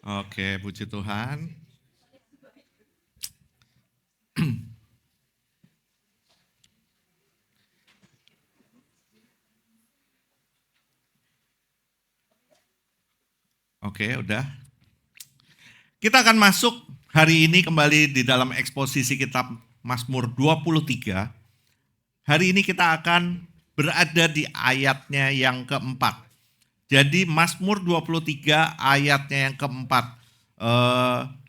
Oke, puji Tuhan. Oke, udah. Kita akan masuk hari ini kembali di dalam eksposisi kitab Mazmur 23. Hari ini kita akan berada di ayatnya yang keempat. Jadi Mazmur 23 ayatnya yang keempat.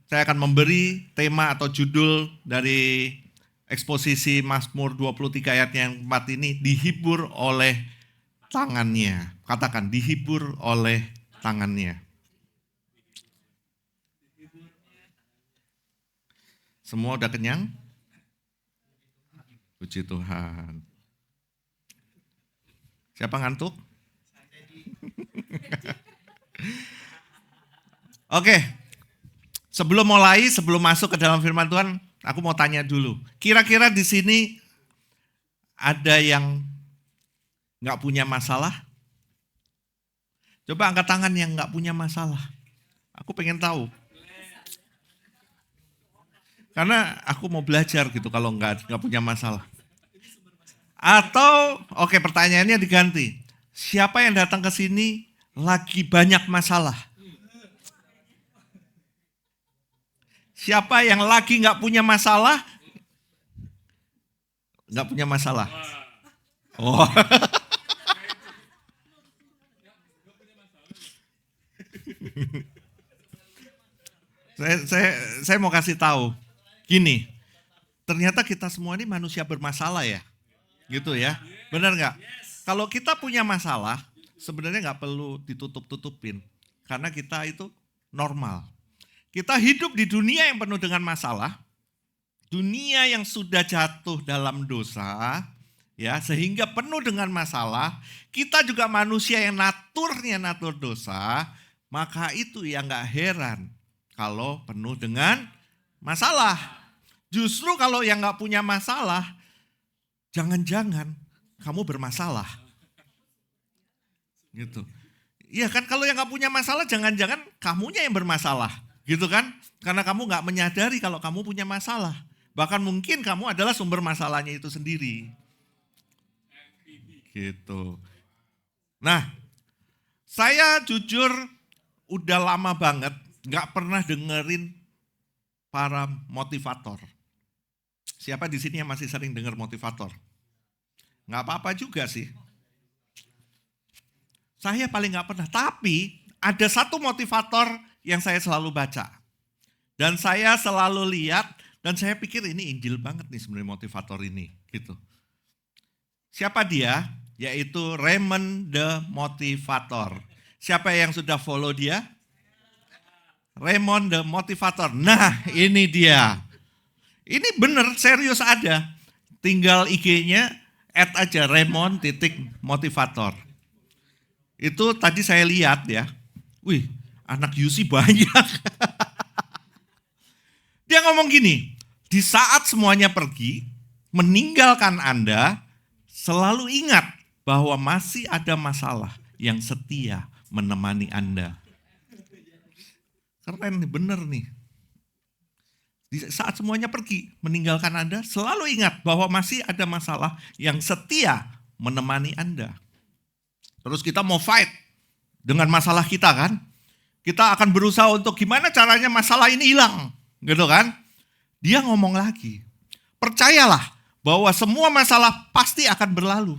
Saya akan memberi tema atau judul dari eksposisi Mazmur 23 ayatnya yang keempat ini, dihibur oleh tangannya. Katakan, dihibur oleh tangannya. Semua udah kenyang? Puji Tuhan. Siapa ngantuk? Oke. Sebelum masuk ke dalam firman Tuhan, aku mau tanya dulu. Kira-kira di sini ada yang nggak punya masalah? Coba angkat tangan yang nggak punya masalah. Aku pengen tahu. Karena aku mau belajar gitu kalau nggak punya masalah. Atau, oke, pertanyaannya diganti. Siapa yang datang ke sini lagi banyak masalah? Siapa yang lagi nggak punya masalah? Nggak punya masalah. Oh. Saya mau kasih tahu. Gini, ternyata kita semua ini manusia bermasalah ya. Gitu ya, benar nggak? Kalau kita punya masalah, sebenarnya nggak perlu ditutup-tutupin. Karena kita itu normal. Kita hidup di dunia yang penuh dengan masalah. Dunia yang sudah jatuh dalam dosa, ya, sehingga penuh dengan masalah. Kita juga manusia yang natur dosa, maka itu yang nggak heran kalau penuh dengan masalah. Justru kalau yang nggak punya masalah, jangan-jangan kamu bermasalah. Gitu. Iya kan, kalau yang nggak punya masalah, jangan-jangan kamunya yang bermasalah. Gitu kan? Karena kamu nggak menyadari kalau kamu punya masalah. Bahkan mungkin kamu adalah sumber masalahnya itu sendiri. Gitu. Nah, saya jujur udah lama banget nggak pernah dengerin para motivator. Siapa di sini yang masih sering dengar motivator? Nggak apa-apa juga sih. Saya paling nggak pernah. Tapi ada satu motivator yang saya selalu baca. Dan saya selalu lihat dan saya pikir ini Injil banget nih sebenarnya motivator ini. Gitu. Siapa dia? Yaitu Raymond the Motivator. Siapa yang sudah follow dia? Raymond the Motivator. Nah, ini dia. Ini bener, serius ada. Tinggal IG-nya add aja Raymond.motivator. Itu tadi saya lihat ya. Wih, anak UC banyak. Dia ngomong gini, di saat semuanya pergi, meninggalkan Anda, selalu ingat bahwa masih ada masalah yang setia menemani Anda. Keren nih, bener nih. Di saat semuanya pergi, meninggalkan Anda, selalu ingat bahwa masih ada masalah yang setia menemani Anda. Terus kita mau fight dengan masalah kita kan? Kita akan berusaha untuk gimana caranya masalah ini hilang. Gitu kan? Dia ngomong lagi, percayalah bahwa semua masalah pasti akan berlalu.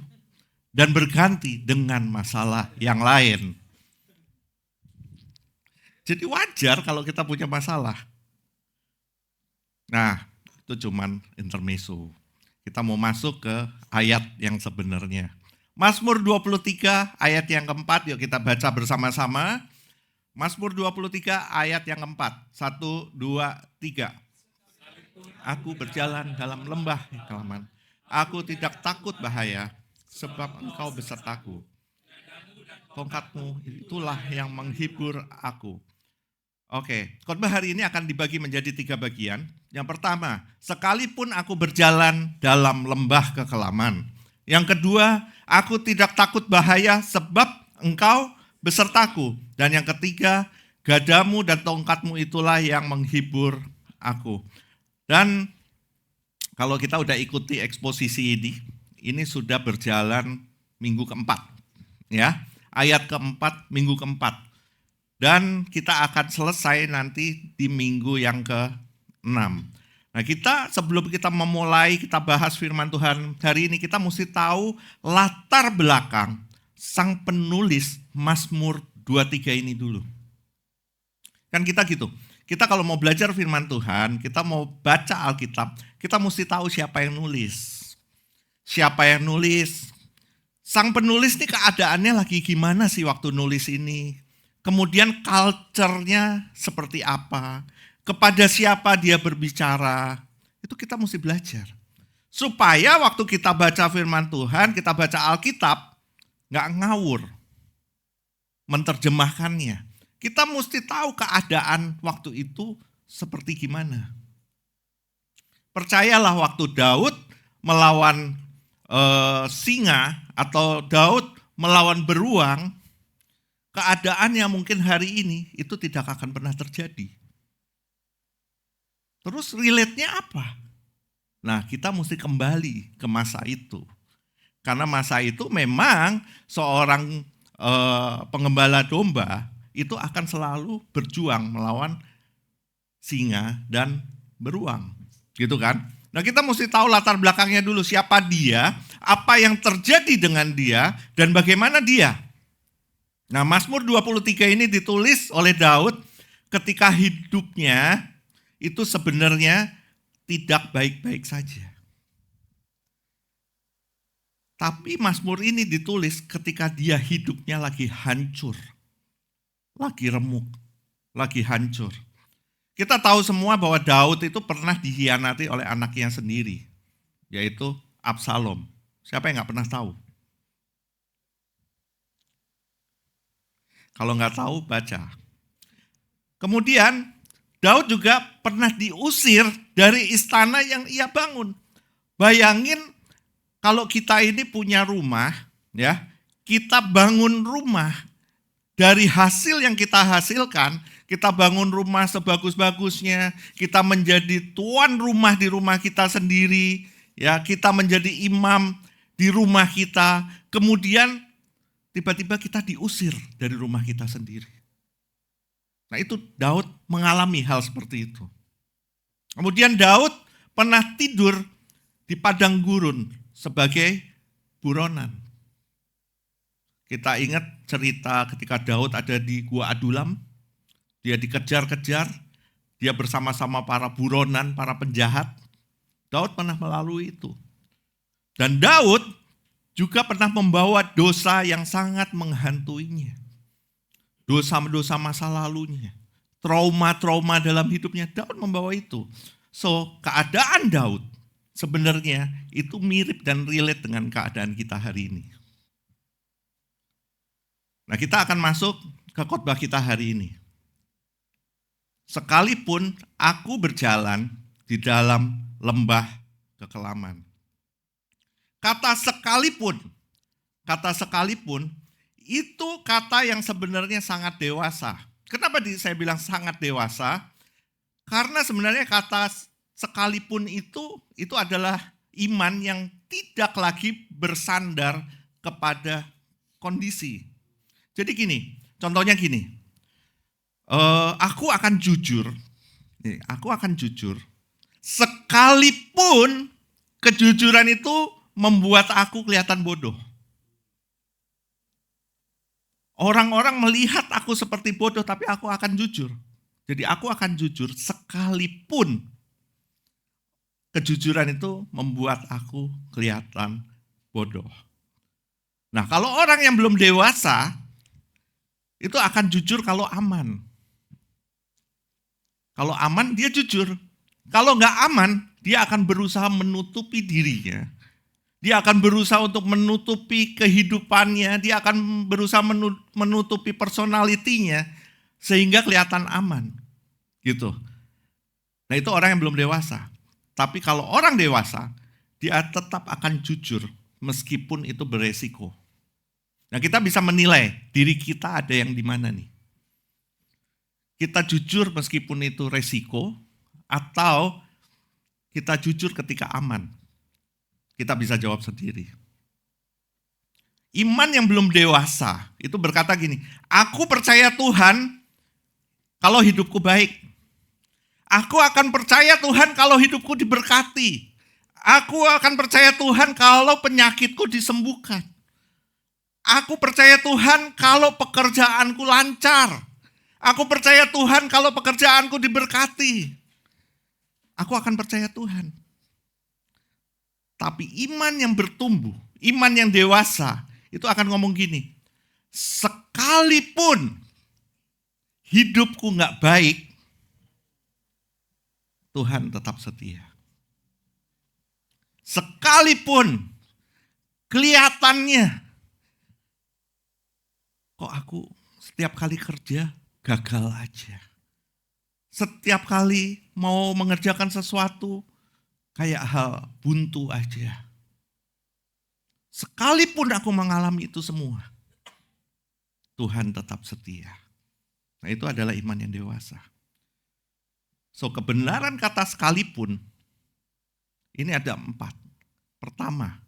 Dan berganti dengan masalah yang lain. Jadi wajar kalau kita punya masalah. Nah, itu cuman intermezzo. Kita mau masuk ke ayat yang sebenarnya. Mazmur 23 ayat yang keempat, yuk kita baca bersama-sama. Mazmur 23 ayat yang keempat. 1, 2, 3. Aku berjalan dalam lembah kekelaman. Aku tidak takut bahaya, sebab Engkau besertaku. Tongkatmu itulah yang menghibur aku. Oke, khotbah hari ini akan dibagi menjadi 3 bagian. Yang pertama, sekalipun aku berjalan dalam lembah kekelaman. Yang kedua, aku tidak takut bahaya sebab Engkau besertaku. Dan yang ketiga, Gadamu dan tongkatmu itulah yang menghibur aku. Dan kalau kita udah ikuti eksposisi ini sudah berjalan minggu keempat. Ya, ayat keempat, minggu keempat. Dan kita akan selesai nanti di minggu yang ke-6. Nah, sebelum kita memulai kita bahas firman Tuhan hari ini, kita mesti tahu latar belakang sang penulis Mazmur 23 ini dulu. Kan kita gitu. Kita kalau mau belajar firman Tuhan, kita mau baca Alkitab, kita mesti tahu siapa yang nulis. Siapa yang nulis? Sang penulis ini keadaannya lagi gimana sih waktu nulis ini? Kemudian culture-nya seperti apa? Kepada siapa dia berbicara? Itu kita mesti belajar. Supaya waktu kita baca firman Tuhan, kita baca Alkitab, nggak ngawur menerjemahkannya. Kita mesti tahu keadaan waktu itu seperti gimana. Percayalah waktu Daud melawan singa atau Daud melawan beruang, keadaan yang mungkin hari ini itu tidak akan pernah terjadi. Terus relate-nya apa? Nah, kita mesti kembali ke masa itu. Karena masa itu memang seorang penggembala domba itu akan selalu berjuang melawan singa dan beruang. Gitu kan? Nah, kita mesti tahu latar belakangnya dulu, siapa dia, apa yang terjadi dengan dia, dan bagaimana dia. Nah, Mazmur 23 ini ditulis oleh Daud ketika hidupnya itu sebenarnya tidak baik-baik saja. Tapi Mazmur ini ditulis ketika dia hidupnya lagi hancur, lagi remuk, lagi hancur. Kita tahu semua bahwa Daud itu pernah dikhianati oleh anaknya sendiri, yaitu Absalom. Siapa yang nggak pernah tahu? Kalau nggak tahu, baca. Kemudian Daud juga pernah diusir dari istana yang ia bangun. Bayangin kalau kita ini punya rumah, ya, kita bangun rumah dari hasil yang kita hasilkan, kita bangun rumah sebagus-bagusnya, kita menjadi tuan rumah di rumah kita sendiri, ya, kita menjadi imam di rumah kita, kemudian tiba-tiba kita diusir dari rumah kita sendiri. Nah, itu Daud mengalami hal seperti itu. Kemudian Daud pernah tidur di padang gurun sebagai buronan. Kita ingat cerita ketika Daud ada di Gua Adulam, dia dikejar-kejar, dia bersama-sama para buronan, para penjahat. Daud pernah melalui itu. Dan Daud juga pernah membawa dosa yang sangat menghantuinya. Dosa-dosa masa lalunya, trauma-trauma dalam hidupnya, Daud membawa itu. So, keadaan Daud sebenarnya itu mirip dan relate dengan keadaan kita hari ini. Nah, kita akan masuk ke khotbah kita hari ini. Sekalipun aku berjalan di dalam lembah kekelaman. Kata sekalipun itu kata yang sebenarnya sangat dewasa. Kenapa saya bilang sangat dewasa? Karena sebenarnya kata sekalipun itu adalah iman yang tidak lagi bersandar kepada kondisi. Jadi gini, contohnya gini, aku akan jujur, sekalipun kejujuran itu membuat aku kelihatan bodoh. Orang-orang melihat aku seperti bodoh, tapi aku akan jujur. Jadi aku akan jujur sekalipun kejujuran itu membuat aku kelihatan bodoh. Nah, kalau orang yang belum dewasa, itu akan jujur kalau aman. Kalau aman, dia jujur. Kalau nggak aman, dia akan berusaha menutupi dirinya. Dia akan berusaha untuk menutupi kehidupannya, dia akan berusaha menutupi personalitinya sehingga kelihatan aman. Gitu. Nah, itu orang yang belum dewasa. Tapi kalau orang dewasa, dia tetap akan jujur meskipun itu beresiko. Nah, kita bisa menilai diri kita ada yang di mana nih. Kita jujur meskipun itu resiko, atau kita jujur ketika aman. Kita bisa jawab sendiri. Iman yang belum dewasa itu berkata gini, aku percaya Tuhan kalau hidupku baik. Aku akan percaya Tuhan kalau hidupku diberkati. Aku akan percaya Tuhan kalau penyakitku disembuhkan. Aku percaya Tuhan kalau pekerjaanku lancar. Aku percaya Tuhan kalau pekerjaanku diberkati. Aku akan percaya Tuhan. Tapi iman yang bertumbuh, iman yang dewasa, itu akan ngomong gini, sekalipun hidupku gak baik, Tuhan tetap setia. Sekalipun kelihatannya, kok aku setiap kali kerja gagal aja. Setiap kali mau mengerjakan sesuatu, kayak hal buntu aja. Sekalipun aku mengalami itu semua, Tuhan tetap setia. Nah, itu adalah iman yang dewasa. So, kebenaran kata sekalipun, ini ada 4. Pertama,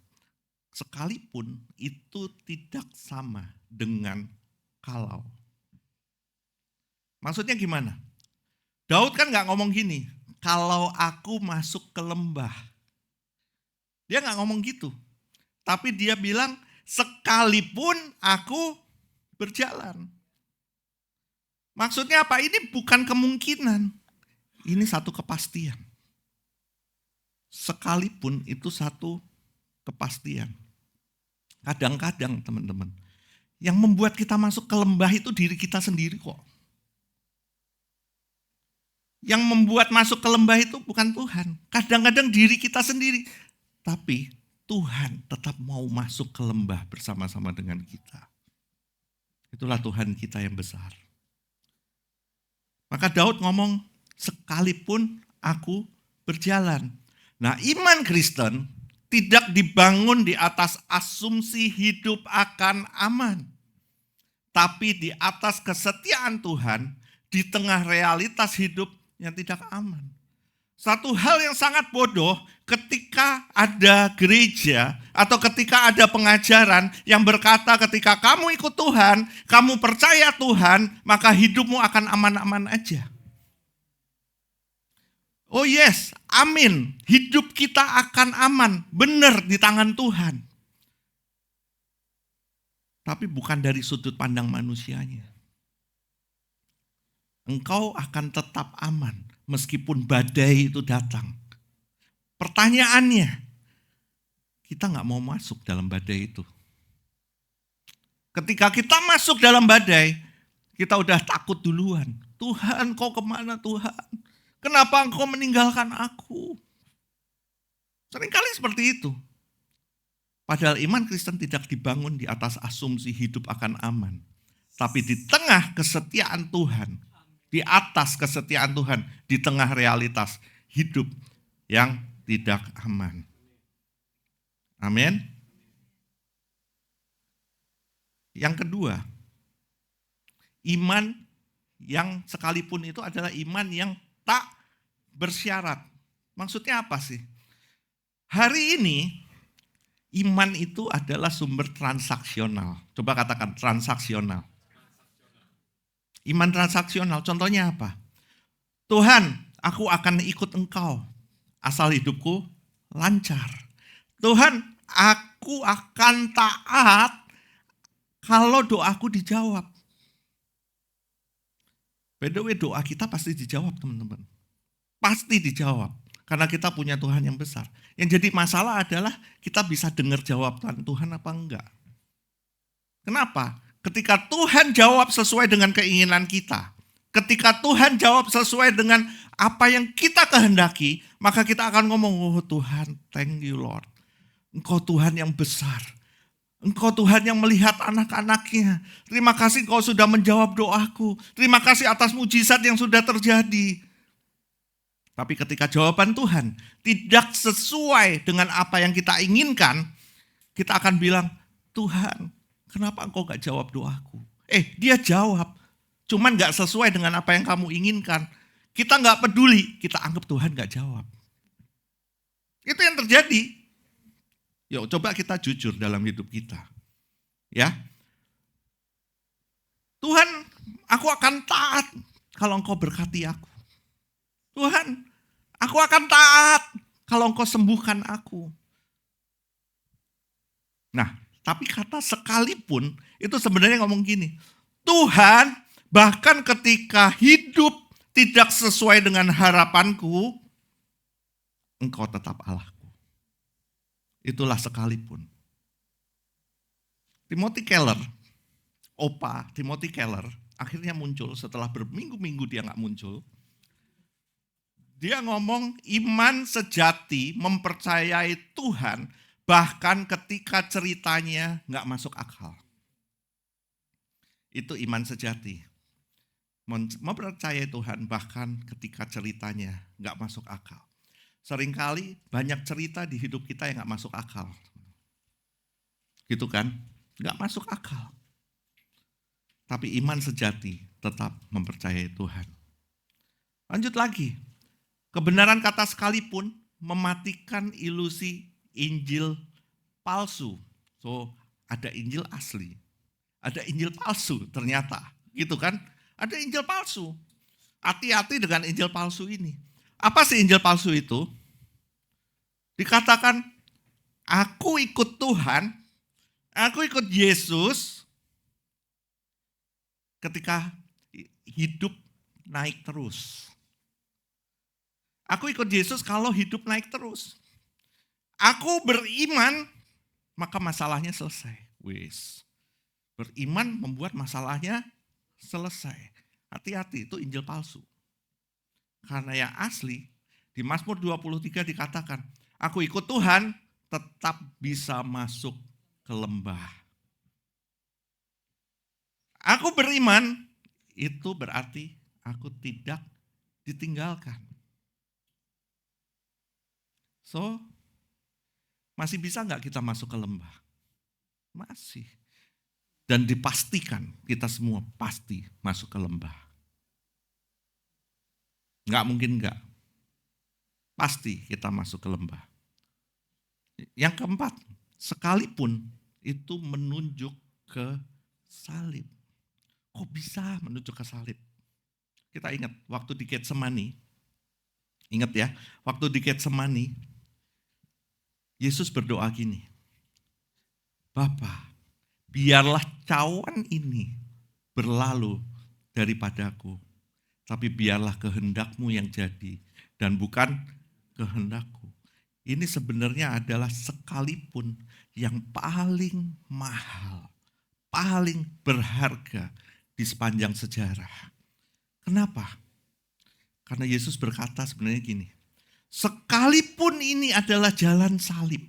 sekalipun itu tidak sama dengan kalau. Maksudnya gimana? Daud kan gak ngomong gini, kalau aku masuk ke lembah. Dia gak ngomong gitu. Tapi dia bilang, sekalipun aku berjalan. Maksudnya apa? Ini bukan kemungkinan. Ini satu kepastian. Sekalipun itu satu kepastian. Kadang-kadang teman-teman, yang membuat kita masuk ke lembah itu diri kita sendiri kok. Yang membuat masuk ke lembah itu bukan Tuhan. Kadang-kadang diri kita sendiri. Tapi Tuhan tetap mau masuk ke lembah bersama-sama dengan kita. Itulah Tuhan kita yang besar. Maka Daud ngomong, sekalipun aku berjalan. Nah, iman Kristen tidak dibangun di atas asumsi hidup akan aman. Tapi di atas kesetiaan Tuhan di tengah realitas hidup yang tidak aman. Satu hal yang sangat bodoh ketika ada gereja atau ketika ada pengajaran yang berkata ketika kamu ikut Tuhan, kamu percaya Tuhan, maka hidupmu akan aman-aman aja. Oh yes, amin. Hidup kita akan aman, benar di tangan Tuhan. Tapi bukan dari sudut pandang manusianya. Engkau akan tetap aman meskipun badai itu datang. Pertanyaannya, kita gak mau masuk dalam badai itu. Ketika kita masuk dalam badai, kita udah takut duluan. Tuhan, kau kemana Tuhan? Kenapa engkau meninggalkan aku? Seringkali seperti itu. Padahal iman Kristen tidak dibangun di atas asumsi hidup akan aman. Tapi di tengah kesetiaan Tuhan, di atas kesetiaan Tuhan, di tengah realitas hidup yang tidak aman. Amin. Yang kedua, iman yang sekalipun itu adalah iman yang tak bersyarat. Maksudnya apa sih? Hari ini iman itu adalah sumber transaksional. Coba katakan transaksional. Iman transaksional, contohnya apa? Tuhan, aku akan ikut engkau, asal hidupku lancar. Tuhan, aku akan taat kalau doaku dijawab. By the way, doa kita pasti dijawab teman-teman. Pasti dijawab, karena kita punya Tuhan yang besar. Yang jadi masalah adalah kita bisa dengar jawaban Tuhan apa enggak. Kenapa? Ketika Tuhan jawab sesuai dengan keinginan kita, ketika Tuhan jawab sesuai dengan apa yang kita kehendaki, maka kita akan ngomong, oh Tuhan, thank you Lord. Engkau Tuhan yang besar. Engkau Tuhan yang melihat anak-anaknya. Terima kasih Engkau sudah menjawab doaku. Terima kasih atas mujizat yang sudah terjadi. Tapi ketika jawaban Tuhan tidak sesuai dengan apa yang kita inginkan, kita akan bilang, Tuhan, kenapa Engkau gak jawab doaku? Dia jawab. cuman gak sesuai dengan apa yang kamu inginkan, kita gak peduli, kita anggap Tuhan gak jawab. Itu yang terjadi. Yuk coba kita jujur dalam hidup kita. Ya, Tuhan, aku akan taat kalau Engkau berkati aku. Tuhan, aku akan taat kalau Engkau sembuhkan aku. Nah, tapi kata sekalipun itu sebenarnya ngomong gini, Tuhan, bahkan ketika hidup tidak sesuai dengan harapanku, Engkau tetap Allahku. Itulah sekalipun. Timothy Keller, Opa Timothy Keller, akhirnya muncul setelah berminggu-minggu dia gak muncul. Dia ngomong iman sejati mempercayai Tuhan bahkan ketika ceritanya gak masuk akal. Itu iman sejati. Mempercayai Tuhan bahkan ketika ceritanya gak masuk akal. Seringkali banyak cerita di hidup kita yang gak masuk akal. Gitu kan? Gak masuk akal. Tapi iman sejati tetap mempercayai Tuhan. Lanjut lagi. Kebenaran kata sekalipun mematikan ilusi Injil palsu. So, ada Injil asli. Ada Injil palsu ternyata. Gitu kan? Ada Injil palsu. Hati-hati dengan Injil palsu ini. Apa sih Injil palsu itu? Dikatakan, aku ikut Tuhan, aku ikut Yesus ketika hidup naik terus. Aku ikut Yesus kalau hidup naik terus. Aku beriman, maka masalahnya selesai. Wis. Beriman membuat masalahnya selesai. Hati-hati, itu Injil palsu. Karena yang asli, di Mazmur 23 dikatakan, aku ikut Tuhan, tetap bisa masuk ke lembah. Aku beriman, itu berarti aku tidak ditinggalkan. So, masih bisa nggak kita masuk ke lembah? Masih. Dan dipastikan kita semua pasti masuk ke lembah. Nggak mungkin nggak. Pasti kita masuk ke lembah. Yang keempat, sekalipun itu menunjuk ke salib. Kok bisa menunjuk ke salib? Kita ingat waktu di Getsemani. Ingat ya, waktu di Getsemani, Yesus berdoa gini, Bapa, biarlah cawan ini berlalu daripadaku, tapi biarlah kehendak-Mu yang jadi, dan bukan kehendak-Ku. Ini sebenarnya adalah sekalipun yang paling mahal, paling berharga di sepanjang sejarah. Kenapa? Karena Yesus berkata sebenarnya gini, sekalipun ini adalah jalan salib,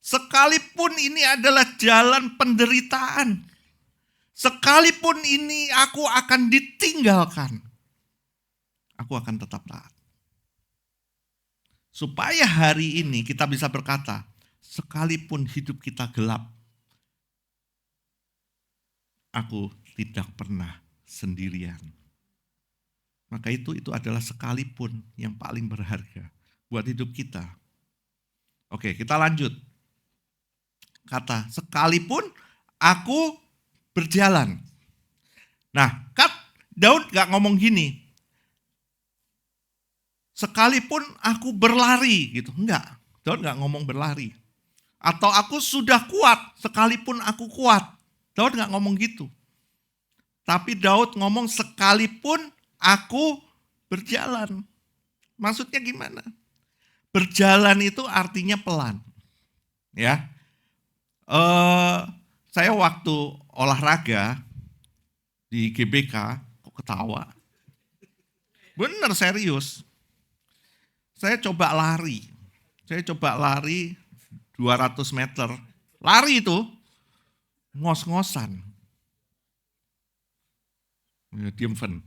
sekalipun ini adalah jalan penderitaan, sekalipun ini aku akan ditinggalkan, aku akan tetap taat. Supaya hari ini kita bisa berkata, sekalipun hidup kita gelap, aku tidak pernah sendirian. Maka itu adalah sekalipun yang paling berharga buat hidup kita. Oke, kita lanjut. Kata, sekalipun aku berjalan. Nah, Daud gak ngomong gini, sekalipun aku berlari gitu. Enggak, Daud gak ngomong berlari. Atau aku sudah kuat, sekalipun aku kuat. Daud gak ngomong gitu. Tapi Daud ngomong sekalipun aku berjalan. Maksudnya gimana? Berjalan itu artinya pelan. Ya, saya waktu olahraga di GBK, kok ketawa? Bener serius. Saya coba lari 200 meter. Lari itu ngos-ngosan. Ya, diem Fen.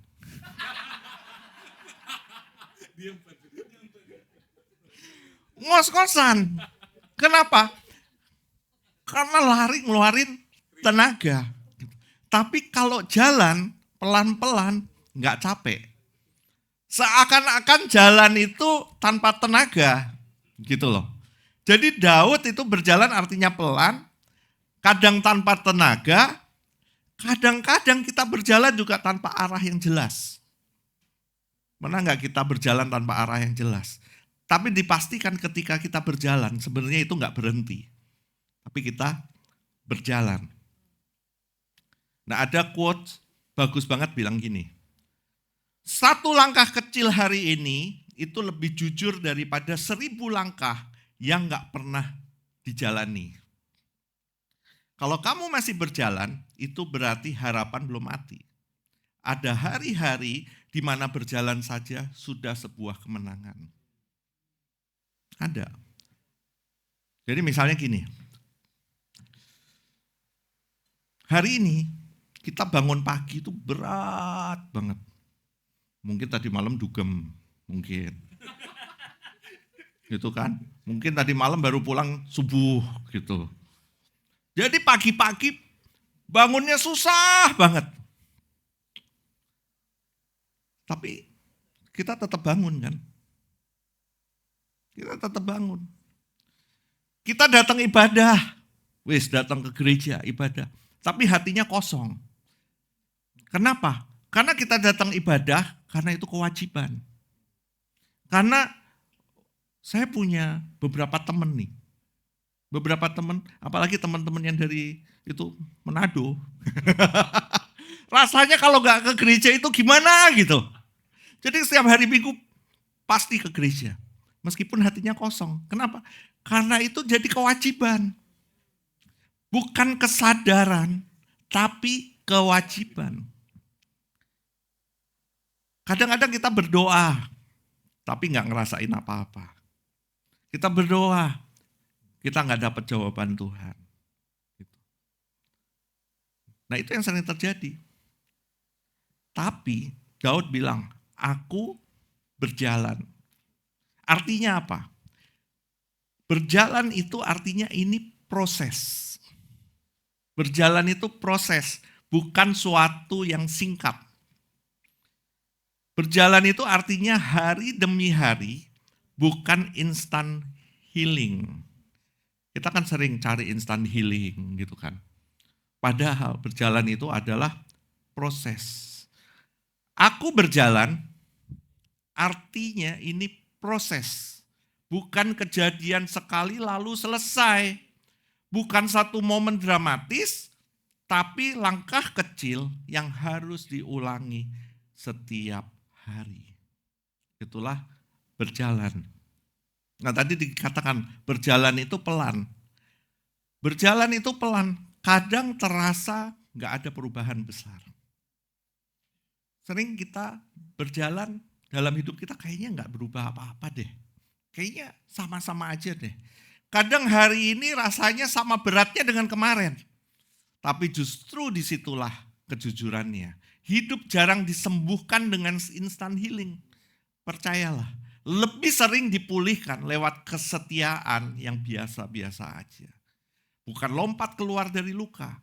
Ngos-ngosan. Kenapa? Karena lari ngeluarin tenaga. Tapi kalau jalan pelan-pelan, nggak capek. Seakan-akan jalan itu tanpa tenaga, gitu loh. Jadi Daud itu berjalan artinya pelan, kadang tanpa tenaga, kadang-kadang kita berjalan juga tanpa arah yang jelas. Pernah nggak kita berjalan tanpa arah yang jelas? Tapi dipastikan ketika kita berjalan, sebenarnya itu nggak berhenti. Tapi kita berjalan. Nah, ada quote bagus banget bilang gini. Satu langkah kecil hari ini itu lebih jujur daripada 1000 langkah yang nggak pernah dijalani. Kalau kamu masih berjalan, itu berarti harapan belum mati. Ada hari-hari di mana berjalan saja sudah sebuah kemenangan. Ada. Jadi misalnya gini. Hari ini kita bangun pagi itu berat banget. Mungkin tadi malam dugem, mungkin. Gitu kan. Mungkin tadi malam baru pulang subuh gitu. Jadi pagi-pagi bangunnya susah banget. Tapi kita tetap bangun kan. Kita tetap bangun. Kita datang ibadah. Datang ke gereja ibadah. Tapi hatinya kosong. Kenapa? Karena kita datang ibadah karena itu kewajiban. Karena saya punya beberapa teman nih. Beberapa teman, apalagi teman-teman yang dari itu Manado. Rasanya kalau nggak ke gereja itu gimana gitu. Jadi setiap hari Minggu pasti ke gereja. Meskipun hatinya kosong. Kenapa? Karena itu jadi kewajiban. Bukan kesadaran, tapi kewajiban. Kadang-kadang kita berdoa, tapi nggak ngerasain apa-apa. Kita berdoa, kita nggak dapat jawaban Tuhan. Nah itu yang sering terjadi. Tapi Daud bilang, aku berjalan. Artinya apa? Berjalan itu artinya ini proses. Berjalan itu proses, bukan suatu yang singkat. Berjalan itu artinya hari demi hari, bukan instant healing. Kita kan sering cari instant healing gitu kan. Padahal berjalan itu adalah proses. Aku berjalan artinya ini proses. Bukan kejadian sekali lalu selesai. Bukan satu momen dramatis, tapi langkah kecil yang harus diulangi setiap hari. Itulah berjalan. Nah tadi dikatakan berjalan itu pelan. Berjalan itu pelan, kadang terasa nggak ada perubahan besar. Sering kita berjalan dalam hidup kita kayaknya nggak berubah apa-apa deh. Kayaknya sama-sama aja deh. Kadang hari ini rasanya sama beratnya dengan kemarin. Tapi justru disitulah kejujurannya. Hidup jarang disembuhkan dengan instant healing. Percayalah, lebih sering dipulihkan lewat kesetiaan yang biasa-biasa aja. Bukan lompat keluar dari luka,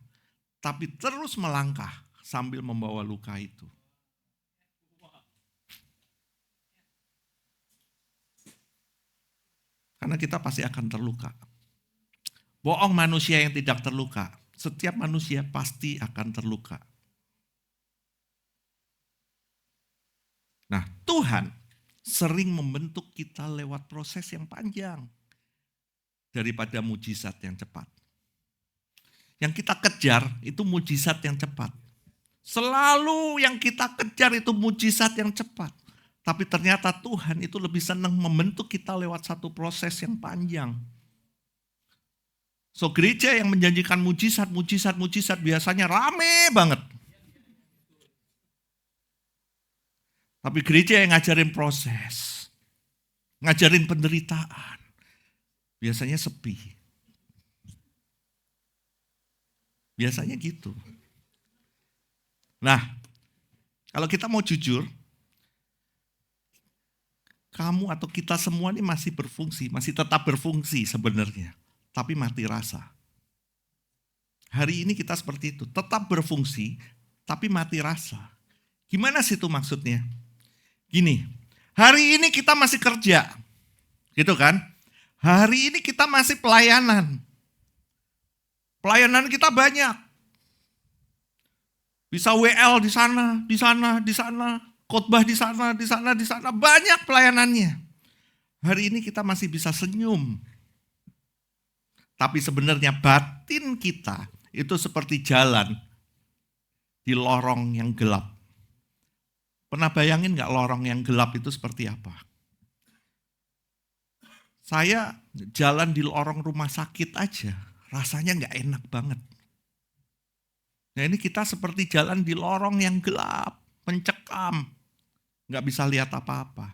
tapi terus melangkah sambil membawa luka itu. Karena kita pasti akan terluka. Bohong manusia yang tidak terluka. Setiap manusia pasti akan terluka. Nah, Tuhan sering membentuk kita lewat proses yang panjang daripada mujizat yang cepat. Yang kita kejar itu mujizat yang cepat. Selalu yang kita kejar itu mujizat yang cepat. Tapi ternyata Tuhan itu lebih senang membentuk kita lewat satu proses yang panjang. So gereja yang menjanjikan mujizat biasanya rame banget. Tapi gereja yang ngajarin proses, ngajarin penderitaan, biasanya sepi. Biasanya gitu. Nah, kalau kita mau jujur, kamu atau kita semua ini masih berfungsi, masih tetap berfungsi sebenarnya. Tapi mati rasa. Hari ini kita seperti itu, tetap berfungsi, tapi mati rasa. Gimana sih itu maksudnya? Gini, hari ini kita masih kerja, gitu kan? Hari ini kita masih pelayanan. Pelayanan kita banyak. Bisa WL di sana, di sana, di sana, khotbah di sana, di sana, di sana, banyak pelayanannya. Hari ini kita masih bisa senyum. Tapi sebenarnya batin kita itu seperti jalan di lorong yang gelap. Pernah bayangin gak lorong yang gelap itu seperti apa? Saya jalan di lorong rumah sakit aja, rasanya gak enak banget. Nah ini kita seperti jalan di lorong yang gelap, mencekam, gak bisa lihat apa-apa.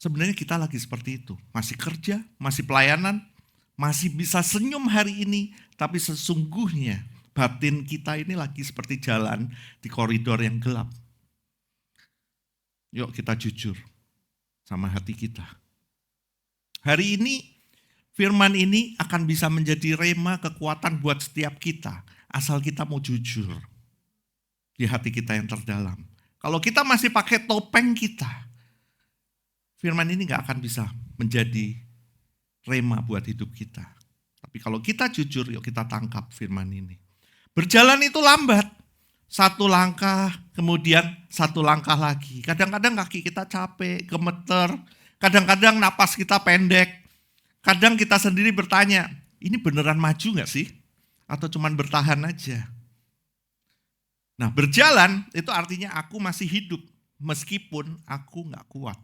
Sebenarnya kita lagi seperti itu, masih kerja, masih pelayanan, masih bisa senyum hari ini, tapi sesungguhnya batin kita ini lagi seperti jalan di koridor yang gelap. Yuk kita jujur sama hati kita. Hari ini firman ini akan bisa menjadi rema kekuatan buat setiap kita. Asal kita mau jujur di hati kita yang terdalam. Kalau kita masih pakai topeng kita, firman ini gak akan bisa menjadi rema buat hidup kita. Tapi kalau kita jujur, yuk kita tangkap firman ini. Berjalan itu lambat. Satu langkah, kemudian satu langkah lagi. Kadang-kadang kaki kita capek, gemeter. Kadang-kadang napas kita pendek. Kadang kita sendiri bertanya, ini beneran maju gak sih? Atau cuman bertahan aja? Nah berjalan itu artinya aku masih hidup. Meskipun aku gak kuat.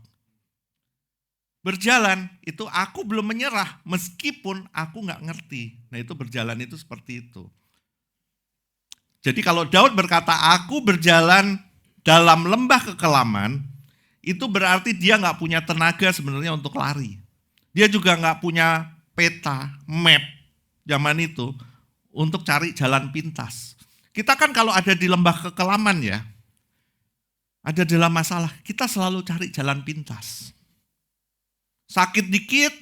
Berjalan itu aku belum menyerah meskipun aku gak ngerti. Nah itu berjalan itu seperti itu. Jadi kalau Daud berkata aku berjalan dalam lembah kekelaman, itu berarti dia gak punya tenaga sebenarnya untuk lari. Dia juga gak punya peta, map zaman itu untuk cari jalan pintas. Kita kan kalau ada di lembah kekelaman ya, ada dalam masalah, kita selalu cari jalan pintas. Sakit dikit,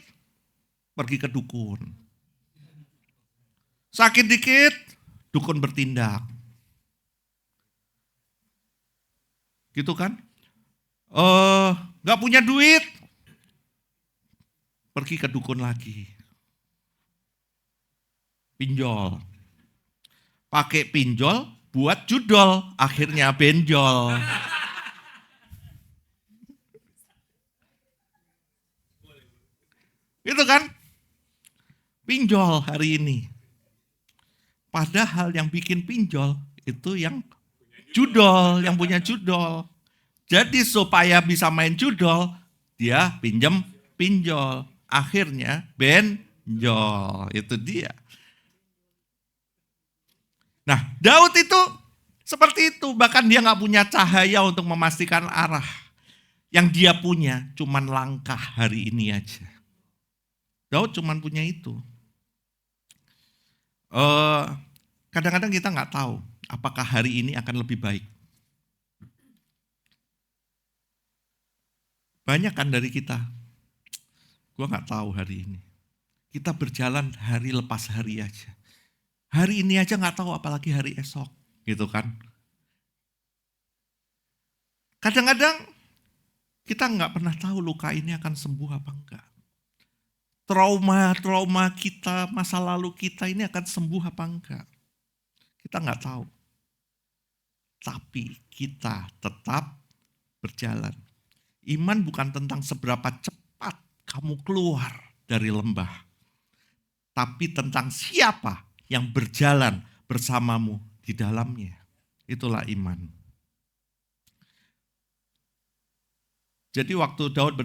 pergi ke dukun. Sakit dikit, dukun bertindak. Gitu kan? Gak punya duit, pergi ke dukun lagi. Pinjol. Pakai pinjol buat judol, akhirnya benjol. Gitu kan? Pinjol hari ini. Padahal yang bikin pinjol itu yang judol, yang punya judol. Jadi supaya bisa main judol, dia pinjam pinjol. Akhirnya benjol, itu dia. Nah Daud itu seperti itu, bahkan dia gak punya cahaya untuk memastikan arah. Yang dia punya cuman langkah hari ini aja. Daud cuman punya itu. Kadang-kadang kita gak tahu apakah hari ini akan lebih baik. Banyak kan dari kita, gue gak tahu hari ini. Kita berjalan hari lepas hari aja. Hari ini aja gak tahu apalagi hari esok, gitu kan. Kadang-kadang kita gak pernah tahu luka ini akan sembuh apa enggak. Trauma kita, masa lalu kita ini akan sembuh apa enggak. Kita gak tahu. Tapi kita tetap berjalan. Iman bukan tentang seberapa cepat kamu keluar dari lembah. Tapi tentang siapa yang berjalan bersamamu di dalamnya. Itulah iman. Jadi waktu Daud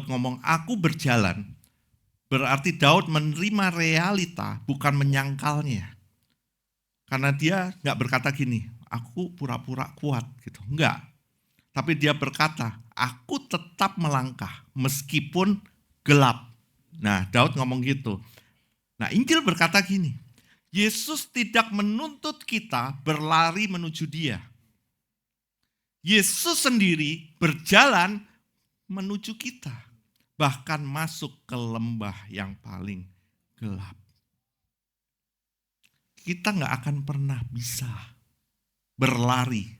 ngomong aku berjalan, berarti Daud menerima realita bukan menyangkalnya. Karena dia gak berkata gini, aku pura-pura kuat gitu. Enggak. Tapi dia berkata, aku tetap melangkah meskipun gelap. Nah Daud ngomong gitu. Nah Injil berkata gini, Yesus tidak menuntut kita berlari menuju dia. Yesus sendiri berjalan menuju kita. Bahkan masuk ke lembah yang paling gelap. Kita gak akan pernah bisa berlari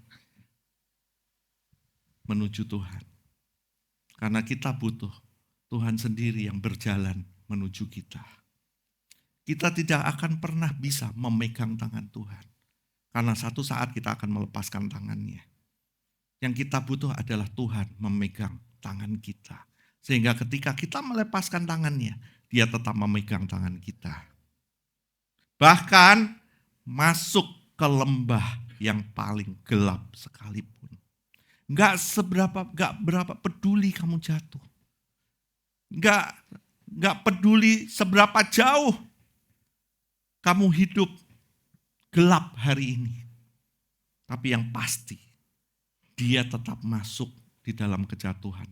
menuju Tuhan. Karena kita butuh Tuhan sendiri yang berjalan menuju kita. Kita tidak akan pernah bisa memegang tangan Tuhan. Karena satu saat kita akan melepaskan tangannya. Yang kita butuh adalah Tuhan memegang tangan kita. Sehingga ketika kita melepaskan tangannya, dia tetap memegang tangan kita. Bahkan masuk ke lembah yang paling gelap sekalipun. Gak berapa peduli kamu jatuh. Gak peduli seberapa jauh kamu hidup gelap hari ini. Tapi yang pasti, dia tetap masuk di dalam kejatuhan.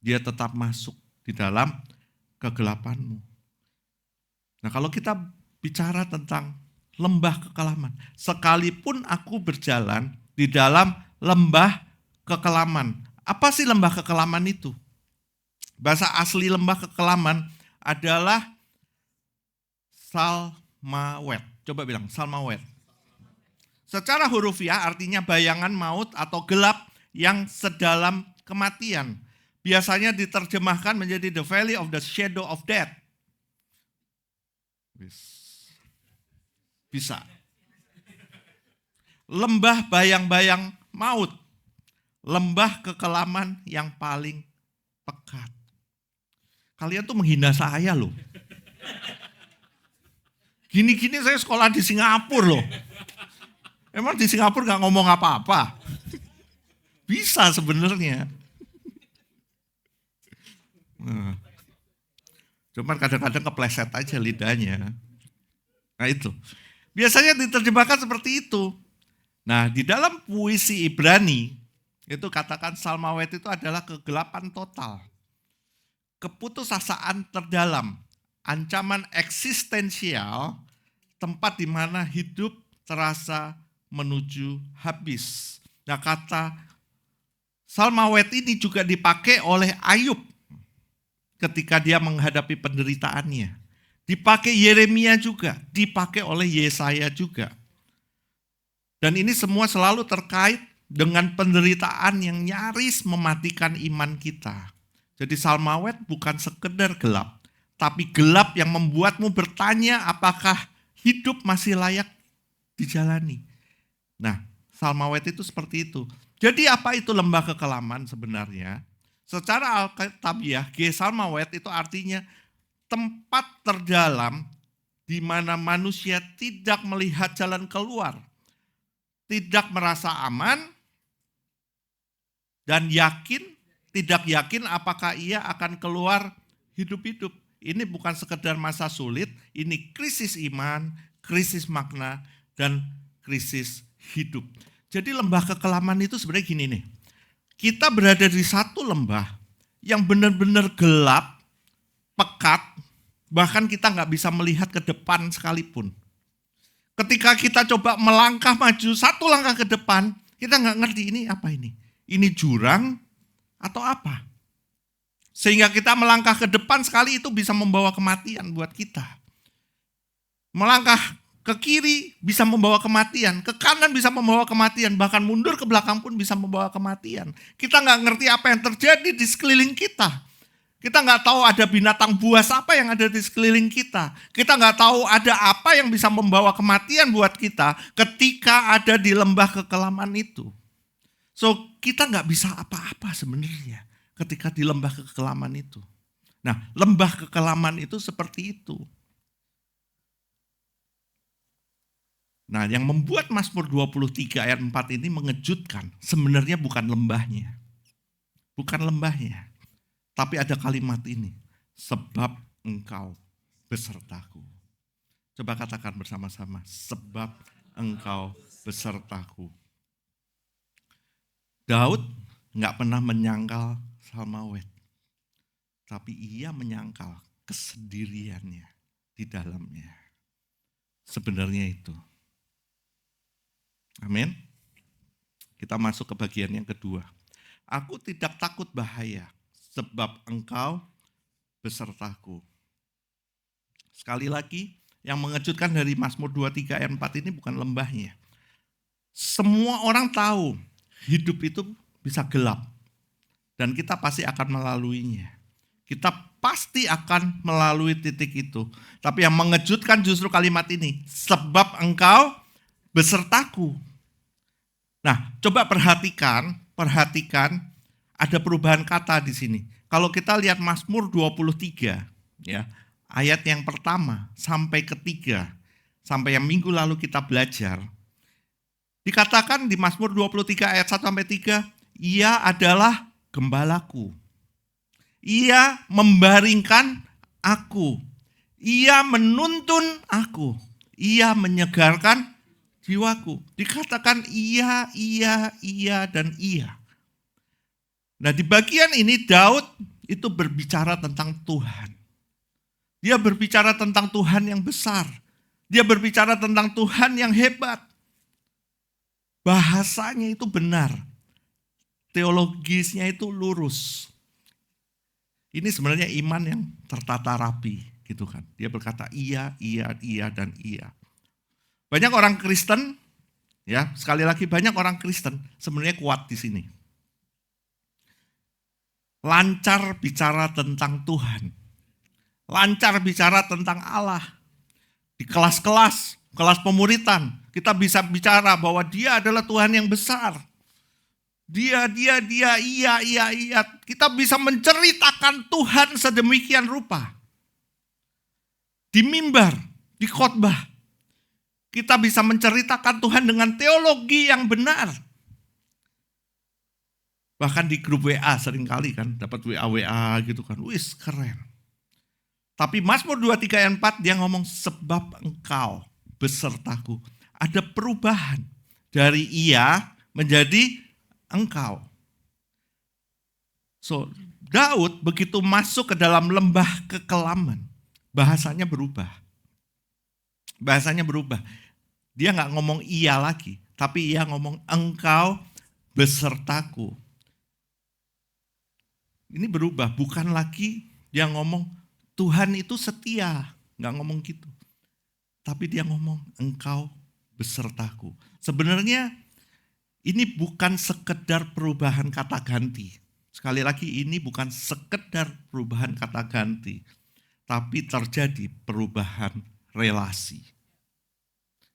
Dia tetap masuk di dalam kegelapanmu. Nah, kalau kita bicara tentang lembah kekelaman, sekalipun aku berjalan di dalam lembah kekelaman. Apa sih lembah kekelaman itu? Bahasa asli lembah kekelaman adalah Salmawet. Coba bilang Salmawet. Secara hurufiah artinya bayangan maut atau gelap yang sedalam kematian. Biasanya diterjemahkan menjadi the valley of the shadow of death. Bisa. Lembah bayang-bayang maut. Lembah kekelaman yang paling pekat. Kalian tuh menghina saya loh. Gini-gini saya sekolah di Singapura loh. Emang di Singapura gak ngomong apa-apa? Bisa sebenarnya. Cuman kadang-kadang kepleset aja lidahnya. Nah itu. Biasanya diterjemahkan seperti itu. Nah di dalam puisi Ibrani, itu katakan Salmawet itu adalah kegelapan total. Keputusasaan terdalam. Ancaman eksistensial, tempat di mana hidup terasa menuju habis. Nah kata Salmawet ini juga dipakai oleh Ayub ketika dia menghadapi penderitaannya. Dipakai Yeremia juga, dipakai oleh Yesaya juga. Dan ini semua selalu terkait dengan penderitaan yang nyaris mematikan iman kita. Jadi Salmawet bukan sekedar gelap, tapi gelap yang membuatmu bertanya apakah hidup masih layak dijalani. Nah, Salmawet itu seperti itu. Jadi apa itu lembah kekelaman sebenarnya? Secara alkitabiah, Salmawet itu artinya tempat terdalam di mana manusia tidak melihat jalan keluar, tidak merasa aman, dan tidak yakin apakah ia akan keluar hidup-hidup. Ini bukan sekedar masa sulit, ini krisis iman, krisis makna, dan krisis hidup. Jadi lembah kekelaman itu sebenarnya gini nih, kita berada di satu lembah yang benar-benar gelap, pekat, bahkan kita nggak bisa melihat ke depan sekalipun. Ketika kita coba melangkah maju satu langkah ke depan, kita nggak ngerti ini apa ini. Ini jurang atau apa? Sehingga kita melangkah ke depan sekali itu bisa membawa kematian buat kita. Melangkah ke kiri bisa membawa kematian, ke kanan bisa membawa kematian, bahkan mundur ke belakang pun bisa membawa kematian. Kita nggak ngerti apa yang terjadi di sekeliling kita. Kita nggak tahu ada binatang buas apa yang ada di sekeliling kita. Kita nggak tahu ada apa yang bisa membawa kematian buat kita ketika ada di lembah kekelaman itu. So kita nggak bisa apa-apa sebenarnya ketika di lembah kekelaman itu. Nah, lembah kekelaman itu seperti itu. Nah, yang membuat Mazmur 23 ayat 4 ini mengejutkan, sebenarnya bukan lembahnya. Bukan lembahnya. Tapi ada kalimat ini, sebab engkau besertaku. Coba katakan bersama-sama, sebab engkau besertaku. Daud nggak pernah menyangkal Salmawet, tapi ia menyangkal kesendiriannya di dalamnya. Sebenarnya itu. Amin. Kita masuk ke bagian yang kedua. Aku tidak takut bahaya, sebab engkau besertaku. Sekali lagi, yang mengejutkan dari Mazmur 23 ayat 4 ini bukan lembahnya. Semua orang tahu hidup itu bisa gelap. Dan kita pasti akan melaluinya. Kita pasti akan melalui titik itu. Tapi yang mengejutkan justru kalimat ini. Sebab engkau besertaku. Nah, coba perhatikan ada perubahan kata di sini. Kalau kita lihat Mazmur 23, ya, ayat yang pertama sampai ketiga, sampai yang minggu lalu kita belajar, dikatakan di Mazmur 23 ayat 1 sampai 3, ia adalah gembalaku. Ia membaringkan aku. Ia menuntun aku. Ia menyegarkan jiwaku. Dikatakan ia, dan ia. Nah, di bagian ini Daud itu berbicara tentang Tuhan. Dia berbicara tentang Tuhan yang besar. Dia berbicara tentang Tuhan yang hebat. Bahasanya itu benar. Teologisnya itu lurus. Ini sebenarnya iman yang tertata rapi, gitu kan. Dia berkata iya, dan iya. Banyak orang Kristen, ya, sekali lagi banyak orang Kristen sebenarnya kuat di sini. Lancar bicara tentang Tuhan. Lancar bicara tentang Allah. Di kelas-kelas, kelas pemuritan, kita bisa bicara bahwa Dia adalah Tuhan yang besar. Dia, iya. Kita bisa menceritakan Tuhan sedemikian rupa. Di mimbar, di khotbah. Kita bisa menceritakan Tuhan dengan teologi yang benar. Bahkan di grup WA seringkali kan, dapat WA gitu kan. Wis, keren. Tapi Mazmur 23 ayat 4 dia ngomong sebab engkau besertaku. Ada perubahan dari ia menjadi engkau. So, Daud begitu masuk ke dalam lembah kekelaman, bahasanya berubah. Dia nggak ngomong iya lagi, tapi ia ngomong engkau besertaku. Ini berubah, bukan lagi dia ngomong Tuhan itu setia, nggak ngomong gitu. Tapi dia ngomong engkau besertaku. Sebenarnya ini bukan sekedar perubahan kata ganti. Sekali lagi ini bukan sekedar perubahan kata ganti. Tapi terjadi perubahan relasi.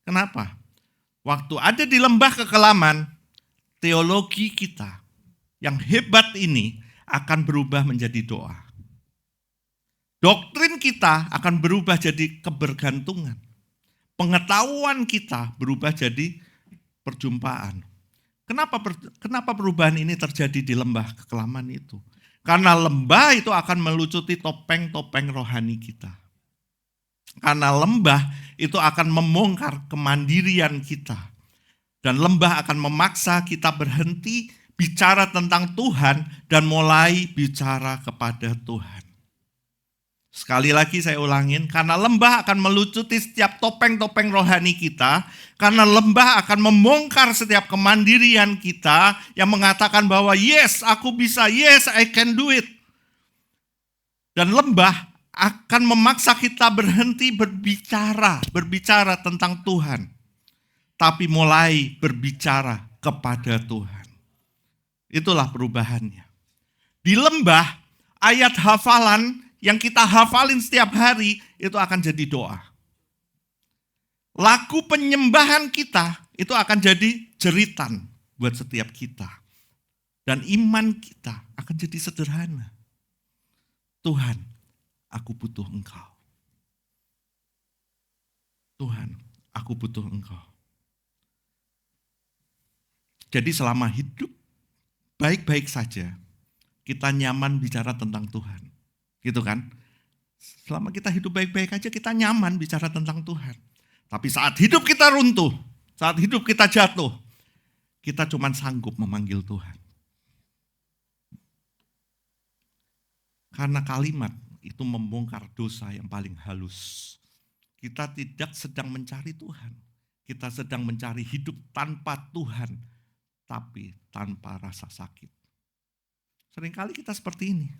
Kenapa? Waktu ada di lembah kekelaman, teologi kita yang hebat ini akan berubah menjadi doa. Doktrin kita akan berubah jadi kebergantungan. Pengetahuan kita berubah jadi perjumpaan. Kenapa perubahan ini terjadi di lembah kekelaman itu? Karena lembah itu akan melucuti topeng-topeng rohani kita. Karena lembah itu akan membongkar kemandirian kita. Dan lembah akan memaksa kita berhenti bicara tentang Tuhan dan mulai bicara kepada Tuhan. Sekali lagi saya ulangin, karena lembah akan melucuti setiap topeng-topeng rohani kita, karena lembah akan membongkar setiap kemandirian kita yang mengatakan bahwa yes, aku bisa, yes, I can do it. Dan lembah akan memaksa kita berhenti berbicara tentang Tuhan, tapi mulai berbicara kepada Tuhan. Itulah perubahannya. Di lembah, ayat hafalan yang kita hafalin setiap hari itu akan jadi doa. Lagu penyembahan kita itu akan jadi jeritan buat setiap kita. Dan iman kita akan jadi sederhana. Tuhan, aku butuh Engkau. Tuhan, aku butuh Engkau. Jadi selama hidup baik-baik saja, kita nyaman bicara tentang Tuhan. Gitu kan? Selama kita hidup baik-baik aja kita nyaman bicara tentang Tuhan. Tapi saat hidup kita runtuh, saat hidup kita jatuh, kita cuma sanggup memanggil Tuhan. Karena kalimat itu membongkar dosa yang paling halus. Kita tidak sedang mencari Tuhan. Kita sedang mencari hidup tanpa Tuhan, tapi tanpa rasa sakit. Seringkali kita seperti ini.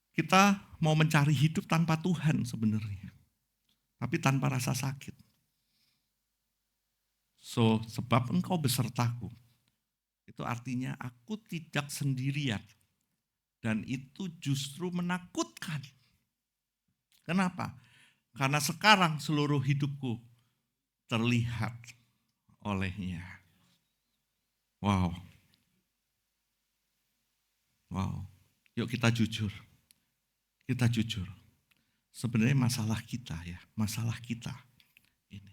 Kita mau mencari hidup tanpa Tuhan sebenarnya. Tapi tanpa rasa sakit. So, sebab engkau besertaku. Itu artinya aku tidak sendirian. Dan itu justru menakutkan. Kenapa? Karena sekarang seluruh hidupku terlihat olehnya. Wow. Yuk kita jujur. Kita jujur. Sebenarnya masalah kita ya, masalah kita ini.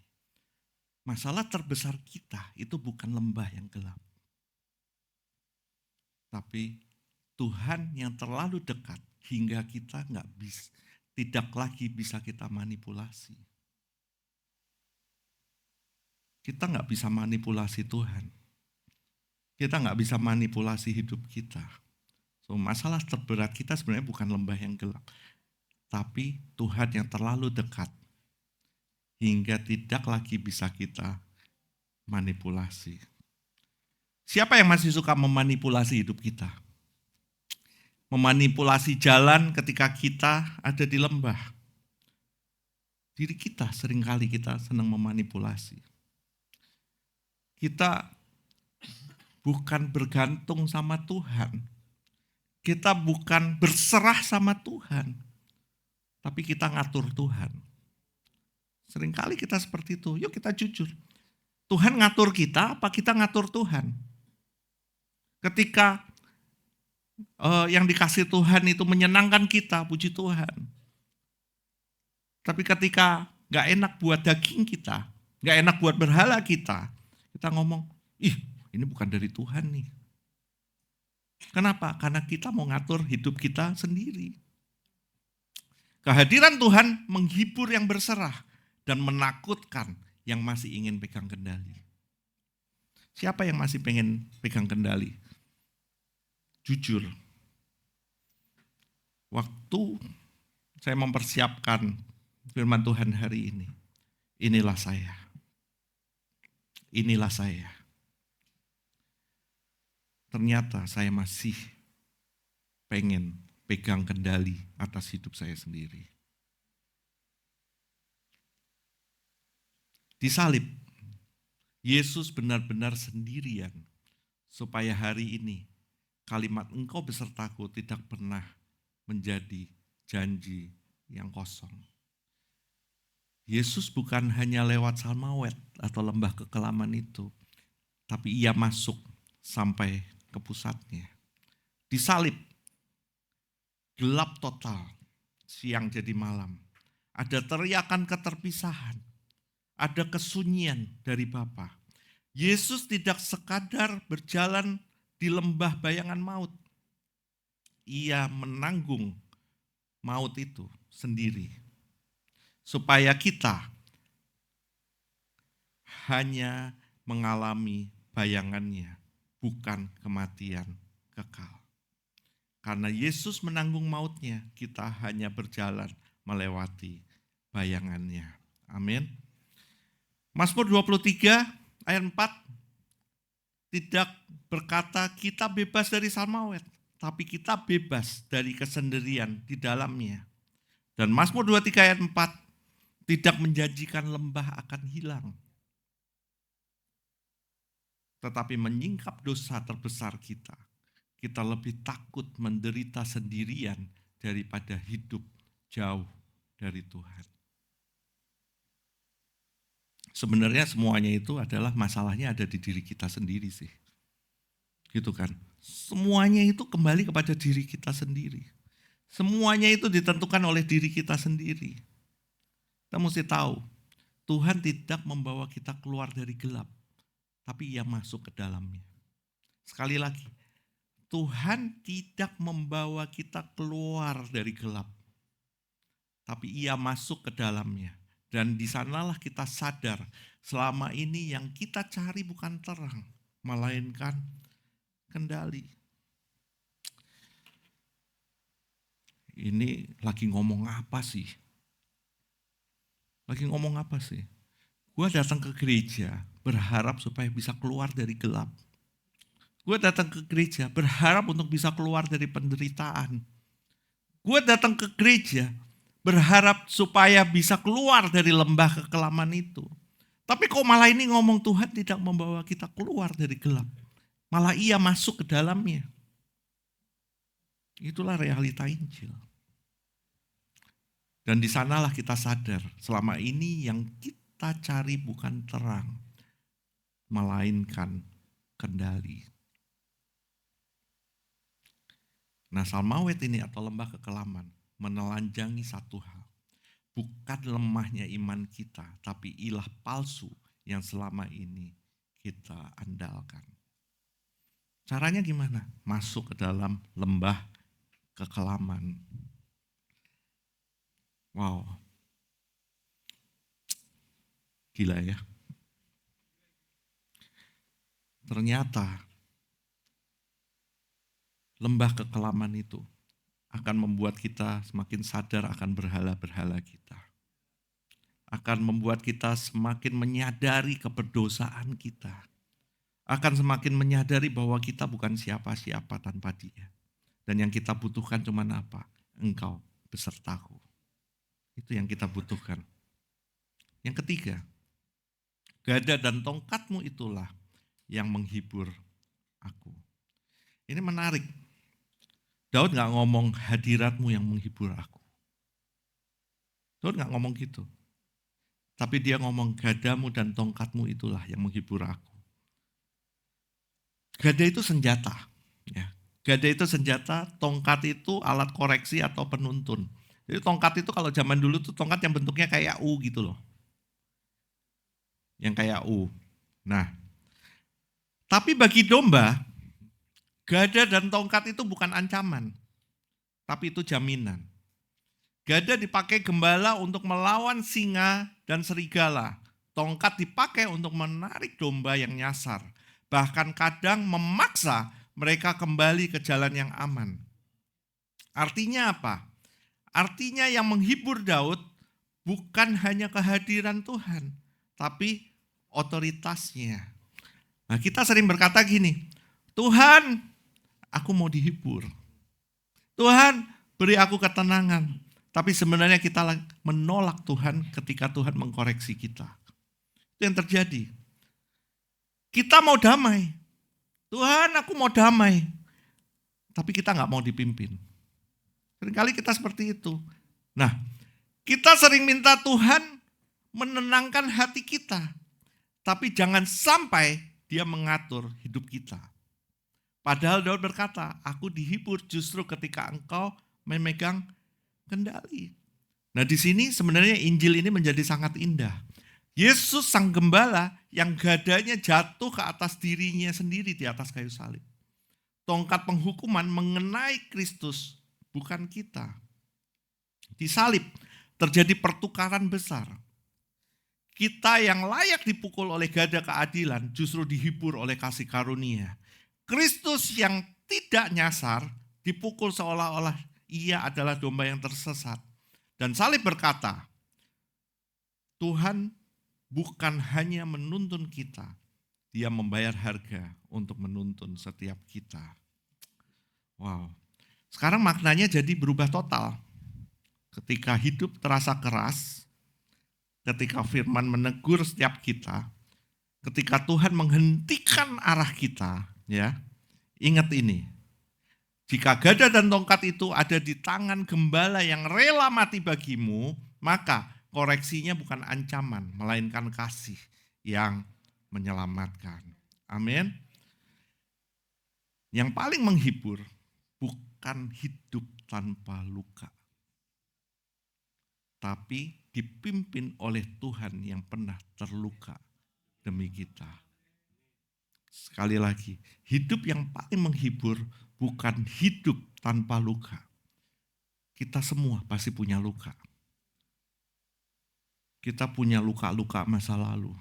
Masalah terbesar kita itu bukan lembah yang gelap. Tapi Tuhan yang terlalu dekat hingga kita tidak lagi bisa kita manipulasi. Kita nggak bisa manipulasi Tuhan. Kita nggak bisa manipulasi hidup kita. So, masalah terberat kita sebenarnya bukan lembah yang gelap. Tapi Tuhan yang terlalu dekat hingga tidak lagi bisa kita manipulasi. Siapa yang masih suka memanipulasi hidup kita? Memanipulasi jalan ketika kita ada di lembah. Diri kita seringkali kita senang memanipulasi. Kita bukan bergantung sama Tuhan. Kita bukan berserah sama Tuhan. Tapi kita ngatur Tuhan. Seringkali kita seperti itu. Yuk kita jujur. Tuhan ngatur kita apa kita ngatur Tuhan? Ketika yang dikasih Tuhan itu menyenangkan kita, puji Tuhan. Tapi ketika gak enak buat daging kita, gak enak buat berhala kita ngomong, ini bukan dari Tuhan nih. Kenapa? Karena kita mau ngatur hidup kita sendiri. Kehadiran Tuhan menghibur yang berserah dan menakutkan yang masih ingin pegang kendali. Siapa yang masih pengen pegang kendali? Jujur. Waktu saya mempersiapkan firman Tuhan hari ini, inilah saya. Inilah saya. Ternyata saya masih pengen pegang kendali atas hidup saya sendiri. Disalib, Yesus benar-benar sendirian supaya hari ini kalimat engkau besertaku tidak pernah menjadi janji yang kosong. Yesus bukan hanya lewat Salmawet atau lembah kekelaman itu, tapi ia masuk sampai ke pusatnya. Disalib, gelap total, siang jadi malam. Ada teriakan keterpisahan, ada kesunyian dari Bapa. Yesus tidak sekadar berjalan di lembah bayangan maut. Ia menanggung maut itu sendiri. Supaya kita hanya mengalami bayangannya, bukan kematian kekal. Karena Yesus menanggung mautnya, kita hanya berjalan melewati bayangannya. Amin. Mazmur 23 ayat 4 tidak berkata kita bebas dari Salmawet, tapi kita bebas dari kesendirian di dalamnya. Dan Mazmur 23 ayat 4 tidak menjanjikan lembah akan hilang, tetapi menyingkap dosa terbesar kita. Kita lebih takut menderita sendirian daripada hidup jauh dari Tuhan. Sebenarnya semuanya itu adalah masalahnya ada di diri kita sendiri sih. Gitu kan. Semuanya itu kembali kepada diri kita sendiri. Semuanya itu ditentukan oleh diri kita sendiri. Kita mesti tahu, Tuhan tidak membawa kita keluar dari gelap, tapi Ia masuk ke dalamnya. Sekali lagi, Tuhan tidak membawa kita keluar dari gelap, tapi Ia masuk ke dalamnya. Dan di sanalah kita sadar, selama ini yang kita cari bukan terang, melainkan kendali. Ini lagi ngomong apa sih? Lagi ngomong apa sih? Gue datang ke gereja berharap supaya bisa keluar dari gelap. Gue datang ke gereja berharap untuk bisa keluar dari penderitaan. Gue datang ke gereja berharap supaya bisa keluar dari lembah kekelaman itu. Tapi kok malah ini ngomong Tuhan tidak membawa kita keluar dari gelap. Malah Ia masuk ke dalamnya. Itulah realita Injil. Dan di sanalah kita sadar, selama ini yang kita cari bukan terang, melainkan kendali. Nah, Salmawet ini atau lembah kekelaman menelanjangi satu hal. Bukan lemahnya iman kita, tapi ilah palsu yang selama ini kita andalkan. Caranya gimana? Masuk ke dalam lembah kekelaman. Wow. Gila ya. Ternyata lembah kekelaman itu akan membuat kita semakin sadar akan berhala-berhala kita. Akan membuat kita semakin menyadari keberdosaan kita. Akan semakin menyadari bahwa kita bukan siapa-siapa tanpa Dia. Dan yang kita butuhkan cuma apa? Engkau besertaku. Itu yang kita butuhkan. Yang ketiga, gada dan tongkatmu itulah yang menghibur aku. Ini menarik. Daud gak ngomong hadiratmu yang menghibur aku. Daud gak ngomong gitu. Tapi dia ngomong gadamu dan tongkatmu itulah yang menghibur aku. Gada itu senjata. Ya. Gada itu senjata, tongkat itu alat koreksi atau penuntun. Jadi tongkat itu kalau zaman dulu tuh tongkat yang bentuknya kayak U gitu loh. Yang kayak U. Nah, tapi bagi domba, gada dan tongkat itu bukan ancaman. Tapi itu jaminan. Gada dipakai gembala untuk melawan singa dan serigala. Tongkat dipakai untuk menarik domba yang nyasar. Bahkan kadang memaksa mereka kembali ke jalan yang aman. Artinya apa? Artinya yang menghibur Daud bukan hanya kehadiran Tuhan, tapi otoritasnya. Nah, kita sering berkata gini, Tuhan, aku mau dihibur. Tuhan, beri aku ketenangan. Tapi sebenarnya kita menolak Tuhan ketika Tuhan mengkoreksi kita. Itu yang terjadi. Kita mau damai. Tuhan, aku mau damai. Tapi kita nggak mau dipimpin. Seringkali kita seperti itu. Nah, kita sering minta Tuhan menenangkan hati kita. Tapi jangan sampai Dia mengatur hidup kita. Padahal Daud berkata, aku dihibur justru ketika engkau memegang kendali. Nah, di sini sebenarnya Injil ini menjadi sangat indah. Yesus sang gembala yang gadanya jatuh ke atas dirinya sendiri di atas kayu salib. Tongkat penghukuman mengenai Kristus, bukan kita. Di salib terjadi pertukaran besar. Kita yang layak dipukul oleh gada keadilan justru dihibur oleh kasih karunia. Kristus yang tidak nyasar dipukul seolah-olah Ia adalah domba yang tersesat. Dan salib berkata, Tuhan bukan hanya menuntun kita, Dia membayar harga untuk menuntun setiap kita. Wow. Sekarang maknanya jadi berubah total. Ketika hidup terasa keras, ketika firman menegur setiap kita, ketika Tuhan menghentikan arah kita, ya, ingat ini. Jika gada dan tongkat itu ada di tangan gembala yang rela mati bagimu, maka koreksinya bukan ancaman, melainkan kasih yang menyelamatkan. Amin. Yang paling menghibur bukan hidup tanpa luka, tapi dipimpin oleh Tuhan yang pernah terluka demi kita. Sekali lagi, hidup yang paling menghibur bukan hidup tanpa luka. Kita semua pasti punya luka. Kita punya luka-luka masa lalu.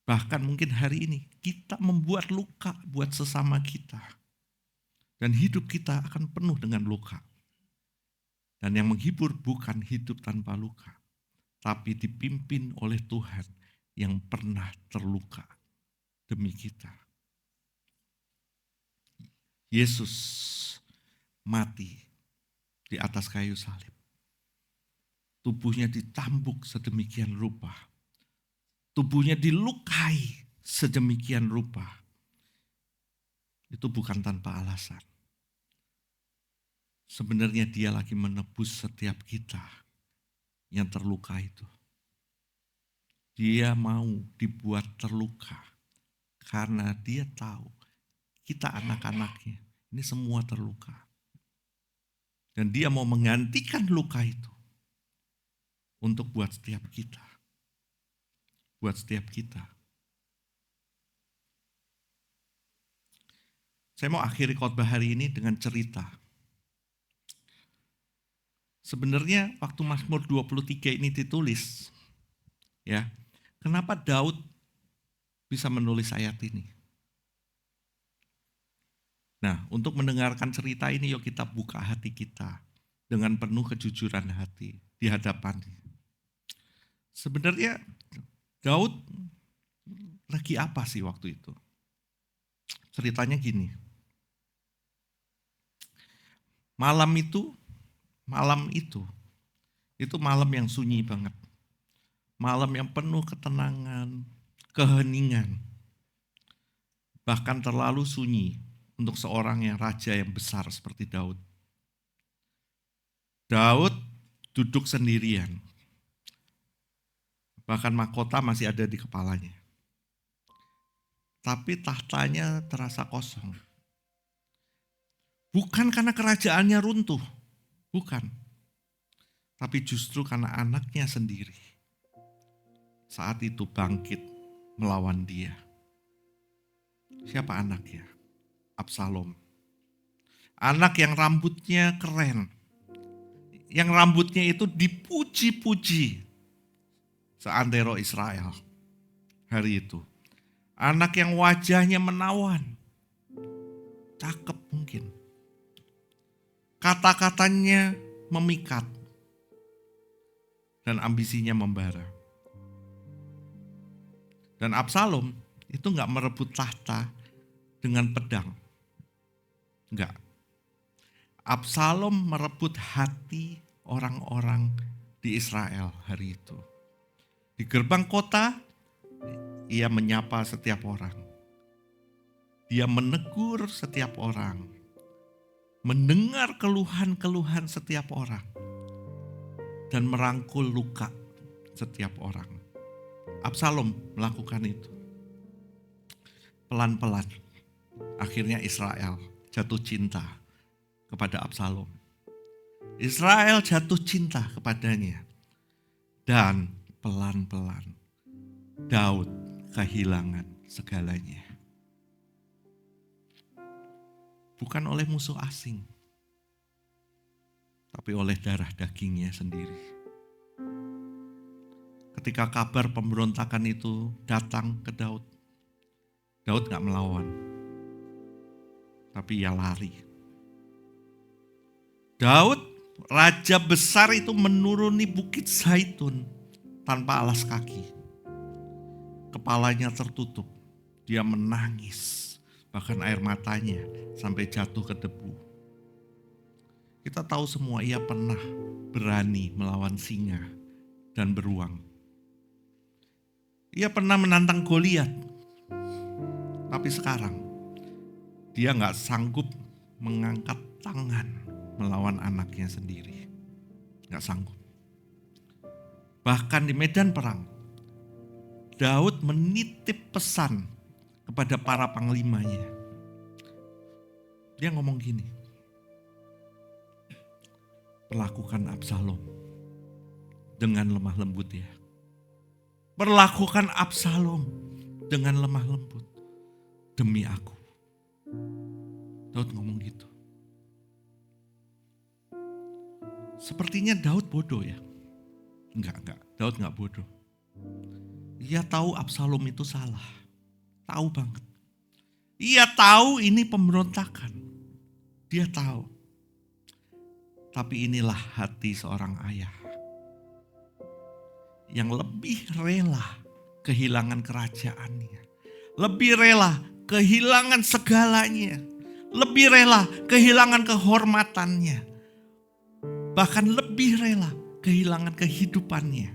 Bahkan mungkin hari ini kita membuat luka buat sesama kita. Dan hidup kita akan penuh dengan luka. Dan yang menghibur bukan hidup tanpa luka, tapi dipimpin oleh Tuhan yang pernah terluka demi kita. Yesus mati di atas kayu salib. Tubuhnya ditambuk sedemikian rupa. Tubuhnya dilukai sedemikian rupa. Itu bukan tanpa alasan. Sebenarnya dia lagi menebus setiap kita yang terluka itu. Dia mau dibuat terluka karena dia tahu kita anak-anaknya ini semua terluka. Dan dia mau menggantikan luka itu untuk buat setiap kita. Buat setiap kita. Saya mau akhiri khotbah hari ini dengan cerita. Sebenarnya waktu Mazmur 23 ini ditulis, ya, kenapa Daud bisa menulis ayat ini? Nah, untuk mendengarkan cerita ini, yuk kita buka hati kita dengan penuh kejujuran hati di hadapannya. Sebenarnya Daud lagi apa sih waktu itu? Ceritanya gini. Malam itu malam yang sunyi banget. Malam yang penuh ketenangan, keheningan. Bahkan terlalu sunyi untuk seorang yang raja yang besar seperti Daud. Daud duduk sendirian. Bahkan mahkota masih ada di kepalanya. Tapi tahtanya terasa kosong. Bukan karena kerajaannya runtuh. Bukan. Tapi justru karena anaknya sendiri saat itu bangkit melawan dia. Siapa anaknya? Absalom. Anak yang rambutnya keren. Yang rambutnya itu dipuji-puji seantero Israel hari itu. Anak yang wajahnya menawan. Cakep mungkin. Kata-katanya memikat. Dan ambisinya membara. Dan Absalom itu gak merebut tahta dengan pedang. Enggak. Absalom merebut hati orang-orang di Israel hari itu. Di gerbang kota, ia menyapa setiap orang. Dia menegur setiap orang. Mendengar keluhan-keluhan setiap orang. Dan merangkul luka setiap orang. Absalom melakukan itu. Pelan-pelan. Akhirnya Israel jatuh cinta kepada Absalom. Israel jatuh cinta kepadanya. Dan pelan-pelan Daud kehilangan segalanya. Bukan oleh musuh asing, tapi oleh darah dagingnya sendiri. Ketika kabar pemberontakan itu datang ke Daud, Daud gak melawan, tapi ia lari. Daud, raja besar itu menuruni bukit Zaitun tanpa alas kaki. Kepalanya tertutup, dia menangis, bahkan air matanya sampai jatuh ke debu. Kita tahu semua ia pernah berani melawan singa dan beruang. Ia pernah menantang Goliat, tapi sekarang dia gak sanggup mengangkat tangan melawan anaknya sendiri. Gak sanggup. Bahkan di medan perang, Daud menitip pesan kepada para panglimanya. Dia ngomong gini, perlakukan Absalom dengan lemah lembut ya. Perlakukan Absalom dengan lemah lembut demi aku. Daud ngomong gitu. Sepertinya Daud bodoh ya. Enggak. Daud enggak bodoh. Ia tahu Absalom itu salah. Tahu banget. Ia tahu ini pemberontakan. Dia tahu. Tapi inilah hati seorang ayah. Yang lebih rela kehilangan kerajaannya. Lebih rela kehilangan segalanya. Lebih rela kehilangan kehormatannya. Bahkan lebih rela kehilangan kehidupannya.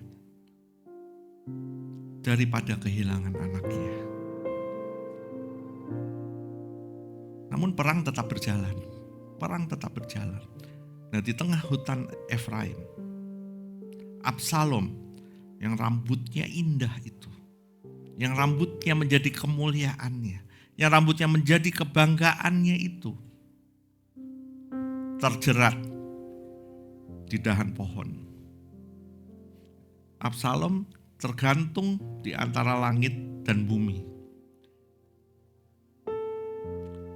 Daripada kehilangan anaknya. Namun perang tetap berjalan. Perang tetap berjalan. Nah, di tengah hutan Efraim, Absalom yang rambutnya indah itu, yang rambutnya menjadi kemuliaannya, yang rambutnya menjadi kebanggaannya itu, terjerat di dahan pohon. Absalom tergantung di antara langit dan bumi.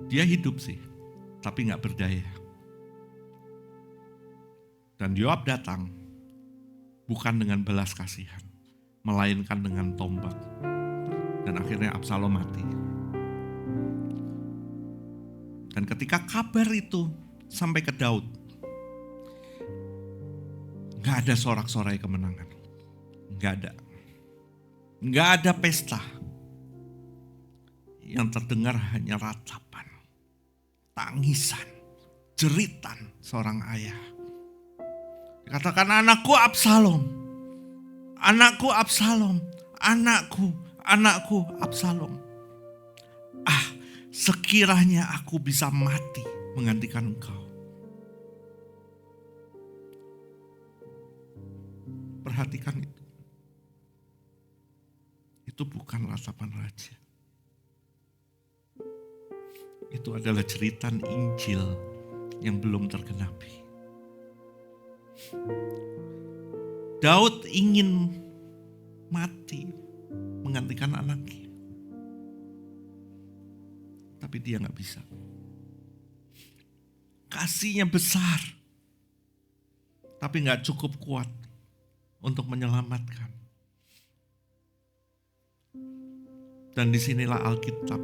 Dia hidup sih, tapi gak berdaya. Dan Yoab datang bukan dengan belas kasihan, melainkan dengan tombak. Dan akhirnya Absalom mati. Dan ketika kabar itu sampai ke Daud, gak ada sorak-sorai kemenangan. Gak ada. Gak ada pesta. Yang terdengar hanya ratapan, tangisan, jeritan seorang ayah. Katakan, anakku Absalom, anakku Absalom, anakku, anakku Absalom. Sekiranya aku bisa mati menggantikan engkau. Perhatikan itu. Itu bukan ratapan raja. Itu adalah jeritan Injil yang belum tergenapi. Daud ingin mati menggantikan anaknya. Tapi dia gak bisa. Kasihnya besar. Tapi gak cukup kuat untuk menyelamatkan. Dan disinilah Alkitab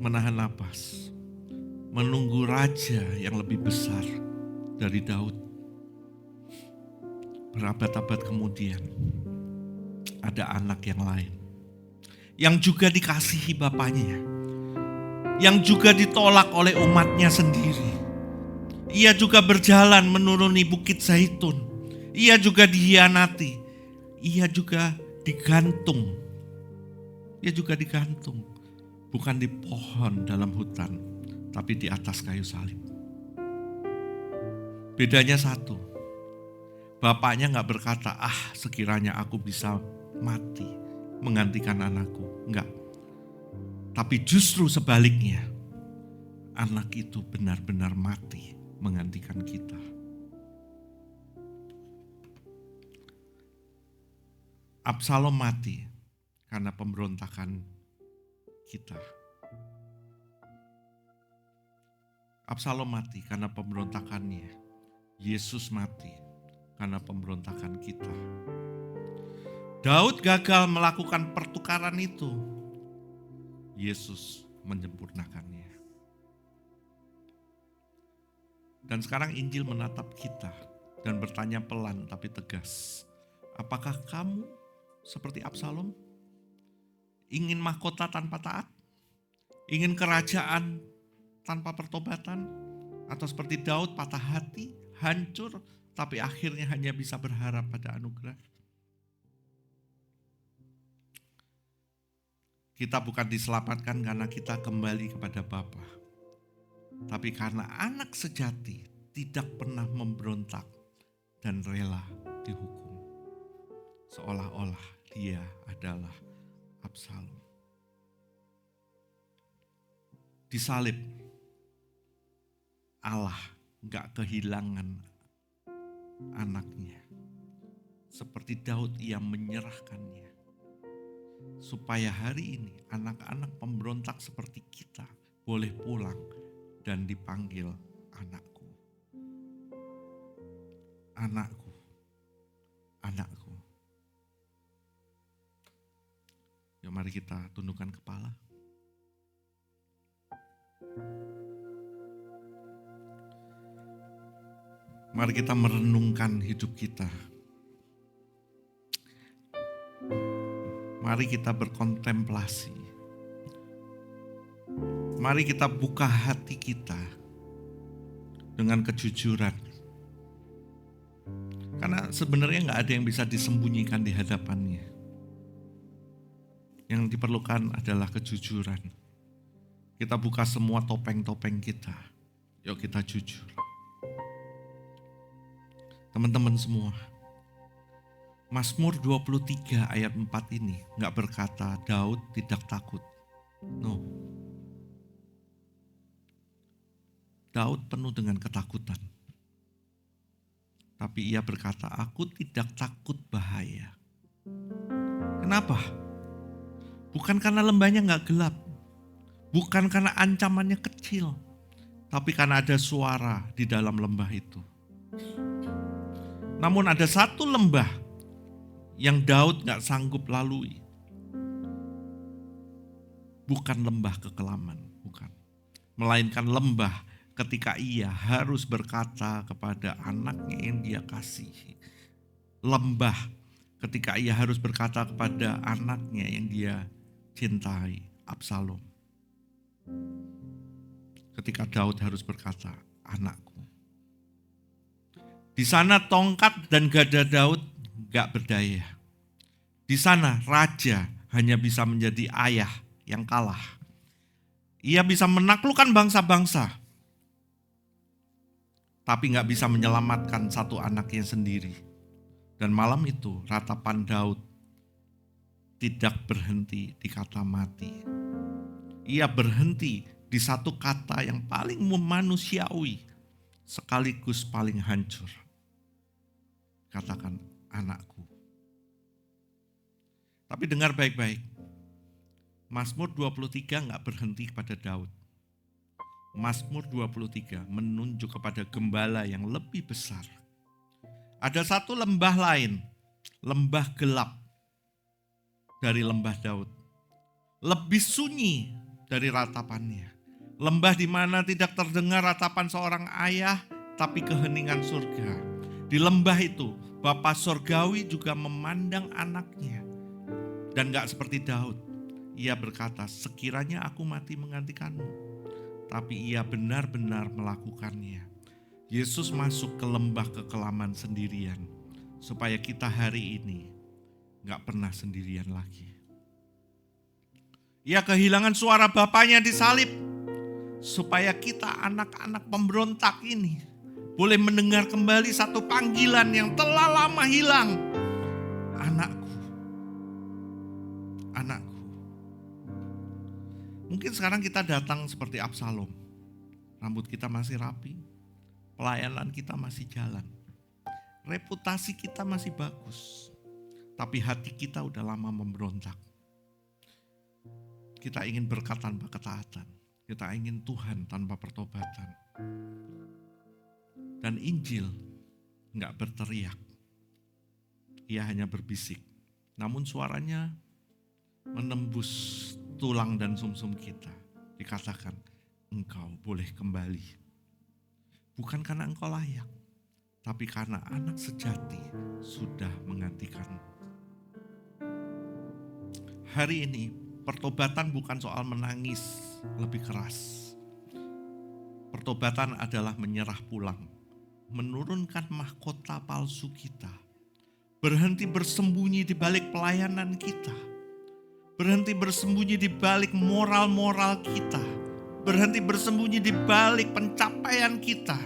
menahan napas. Menunggu raja yang lebih besar dari Daud. Berabad-abad kemudian ada anak yang lain. Yang juga dikasihi bapaknya. Yang juga ditolak oleh umatnya sendiri. Ia juga berjalan menuruni bukit Zaitun. Ia juga dihianati. Ia juga digantung. Ia juga digantung. Bukan di pohon dalam hutan, tapi di atas kayu salib. Bedanya satu. Bapaknya gak berkata, sekiranya aku bisa mati menggantikan anakku. Enggak. Tapi justru sebaliknya, anak itu benar-benar mati menggantikan kita. Absalom mati karena pemberontakan kita. Absalom mati karena pemberontakannya. Yesus mati karena pemberontakan kita. Daud gagal melakukan pertukaran itu. Yesus menyempurnakannya. Dan sekarang Injil menatap kita dan bertanya pelan tapi tegas. Apakah kamu seperti Absalom? Ingin mahkota tanpa taat? Ingin kerajaan tanpa pertobatan? Atau seperti Daud patah hati, hancur, tapi akhirnya hanya bisa berharap pada anugerah? Kita bukan diselamatkan karena kita kembali kepada Bapa, tapi karena anak sejati tidak pernah memberontak dan rela dihukum. Seolah-olah dia adalah Absalom. Disalib, Allah gak kehilangan anaknya. Seperti Daud, ia menyerahkannya. Supaya hari ini anak-anak pemberontak seperti kita boleh pulang dan dipanggil anakku. Anakku, anakku. Yuk mari kita tundukkan kepala. Mari kita merenungkan hidup kita. Mari kita berkontemplasi. Mari kita buka hati kita dengan kejujuran. Karena sebenarnya gak ada yang bisa disembunyikan di hadapannya. Yang diperlukan adalah kejujuran. Kita buka semua topeng-topeng kita. Yuk kita jujur. Teman-teman semua, Mazmur 23 ayat 4 ini gak berkata Daud tidak takut. No. Daud penuh dengan ketakutan. Tapi ia berkata, aku tidak takut bahaya. Kenapa? Bukan karena lembahnya gak gelap. Bukan karena ancamannya kecil. Tapi karena ada suara di dalam lembah itu. Namun ada satu lembah yang Daud gak sanggup lalui. Bukan lembah kekelaman, bukan. Melainkan lembah ketika ia harus berkata kepada anaknya yang dia kasihi. Lembah ketika ia harus berkata kepada anaknya yang dia cintai, Absalom. Ketika Daud harus berkata, anakku. Di sana tongkat dan gada Daud gak berdaya. Di sana raja hanya bisa menjadi ayah yang kalah. Ia bisa menaklukkan bangsa-bangsa, tapi gak bisa menyelamatkan satu anaknya sendiri. Dan malam itu ratapan Daud tidak berhenti di kata mati. Ia berhenti di satu kata yang paling manusiawi, sekaligus paling hancur. Katakan, anakku. Tapi dengar baik-baik, Mazmur 23 gak berhenti pada Daud. Mazmur 23 menunjuk kepada gembala yang lebih besar. Ada satu lembah lain, lembah gelap dari lembah Daud. Lebih sunyi dari ratapannya. Lembah di mana tidak terdengar ratapan seorang ayah, tapi keheningan surga. Di lembah itu, Bapa Surgawi juga memandang anaknya. Dan gak seperti Daud, ia berkata, sekiranya aku mati menggantikanmu. Tapi ia benar-benar melakukannya. Yesus masuk ke lembah kekelaman sendirian, supaya kita hari ini gak pernah sendirian lagi. Ia kehilangan suara Bapaknya disalib, supaya kita anak-anak pemberontak ini boleh mendengar kembali satu panggilan yang telah lama hilang. Anakku, anakku. Mungkin sekarang kita datang seperti Absalom. Rambut kita masih rapi, pelayanan kita masih jalan, reputasi kita masih bagus, tapi hati kita udah lama memberontak. Kita ingin berkat tanpa ketaatan, kita ingin Tuhan tanpa pertobatan. Dan Injil gak berteriak, ia hanya berbisik, namun suaranya menembus tulang dan sumsum kita. Dikatakan, engkau boleh kembali. Bukan karena engkau layak, tapi karena anak sejati sudah menggantikanmu. Hari ini pertobatan bukan soal menangis lebih keras. Pertobatan adalah menyerah pulang, menurunkan mahkota palsu kita, berhenti bersembunyi di balik pelayanan kita, berhenti bersembunyi di balik moral-moral kita, berhenti bersembunyi di balik pencapaian kita,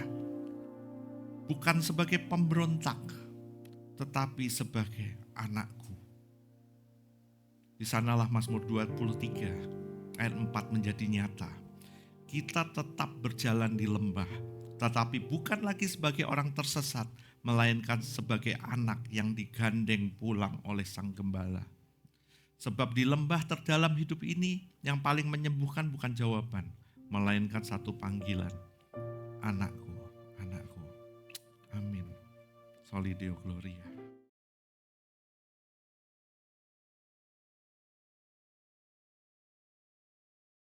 bukan sebagai pemberontak, tetapi sebagai anakku. Di sanalah Mazmur 23 ayat 4 menjadi nyata. Kita tetap berjalan di lembah, tetapi bukan lagi sebagai orang tersesat, melainkan sebagai anak yang digandeng pulang oleh sang gembala. Sebab di lembah terdalam hidup ini, yang paling menyembuhkan bukan jawaban, melainkan satu panggilan. Anakku, anakku. Amin. Soli Deo Gloria.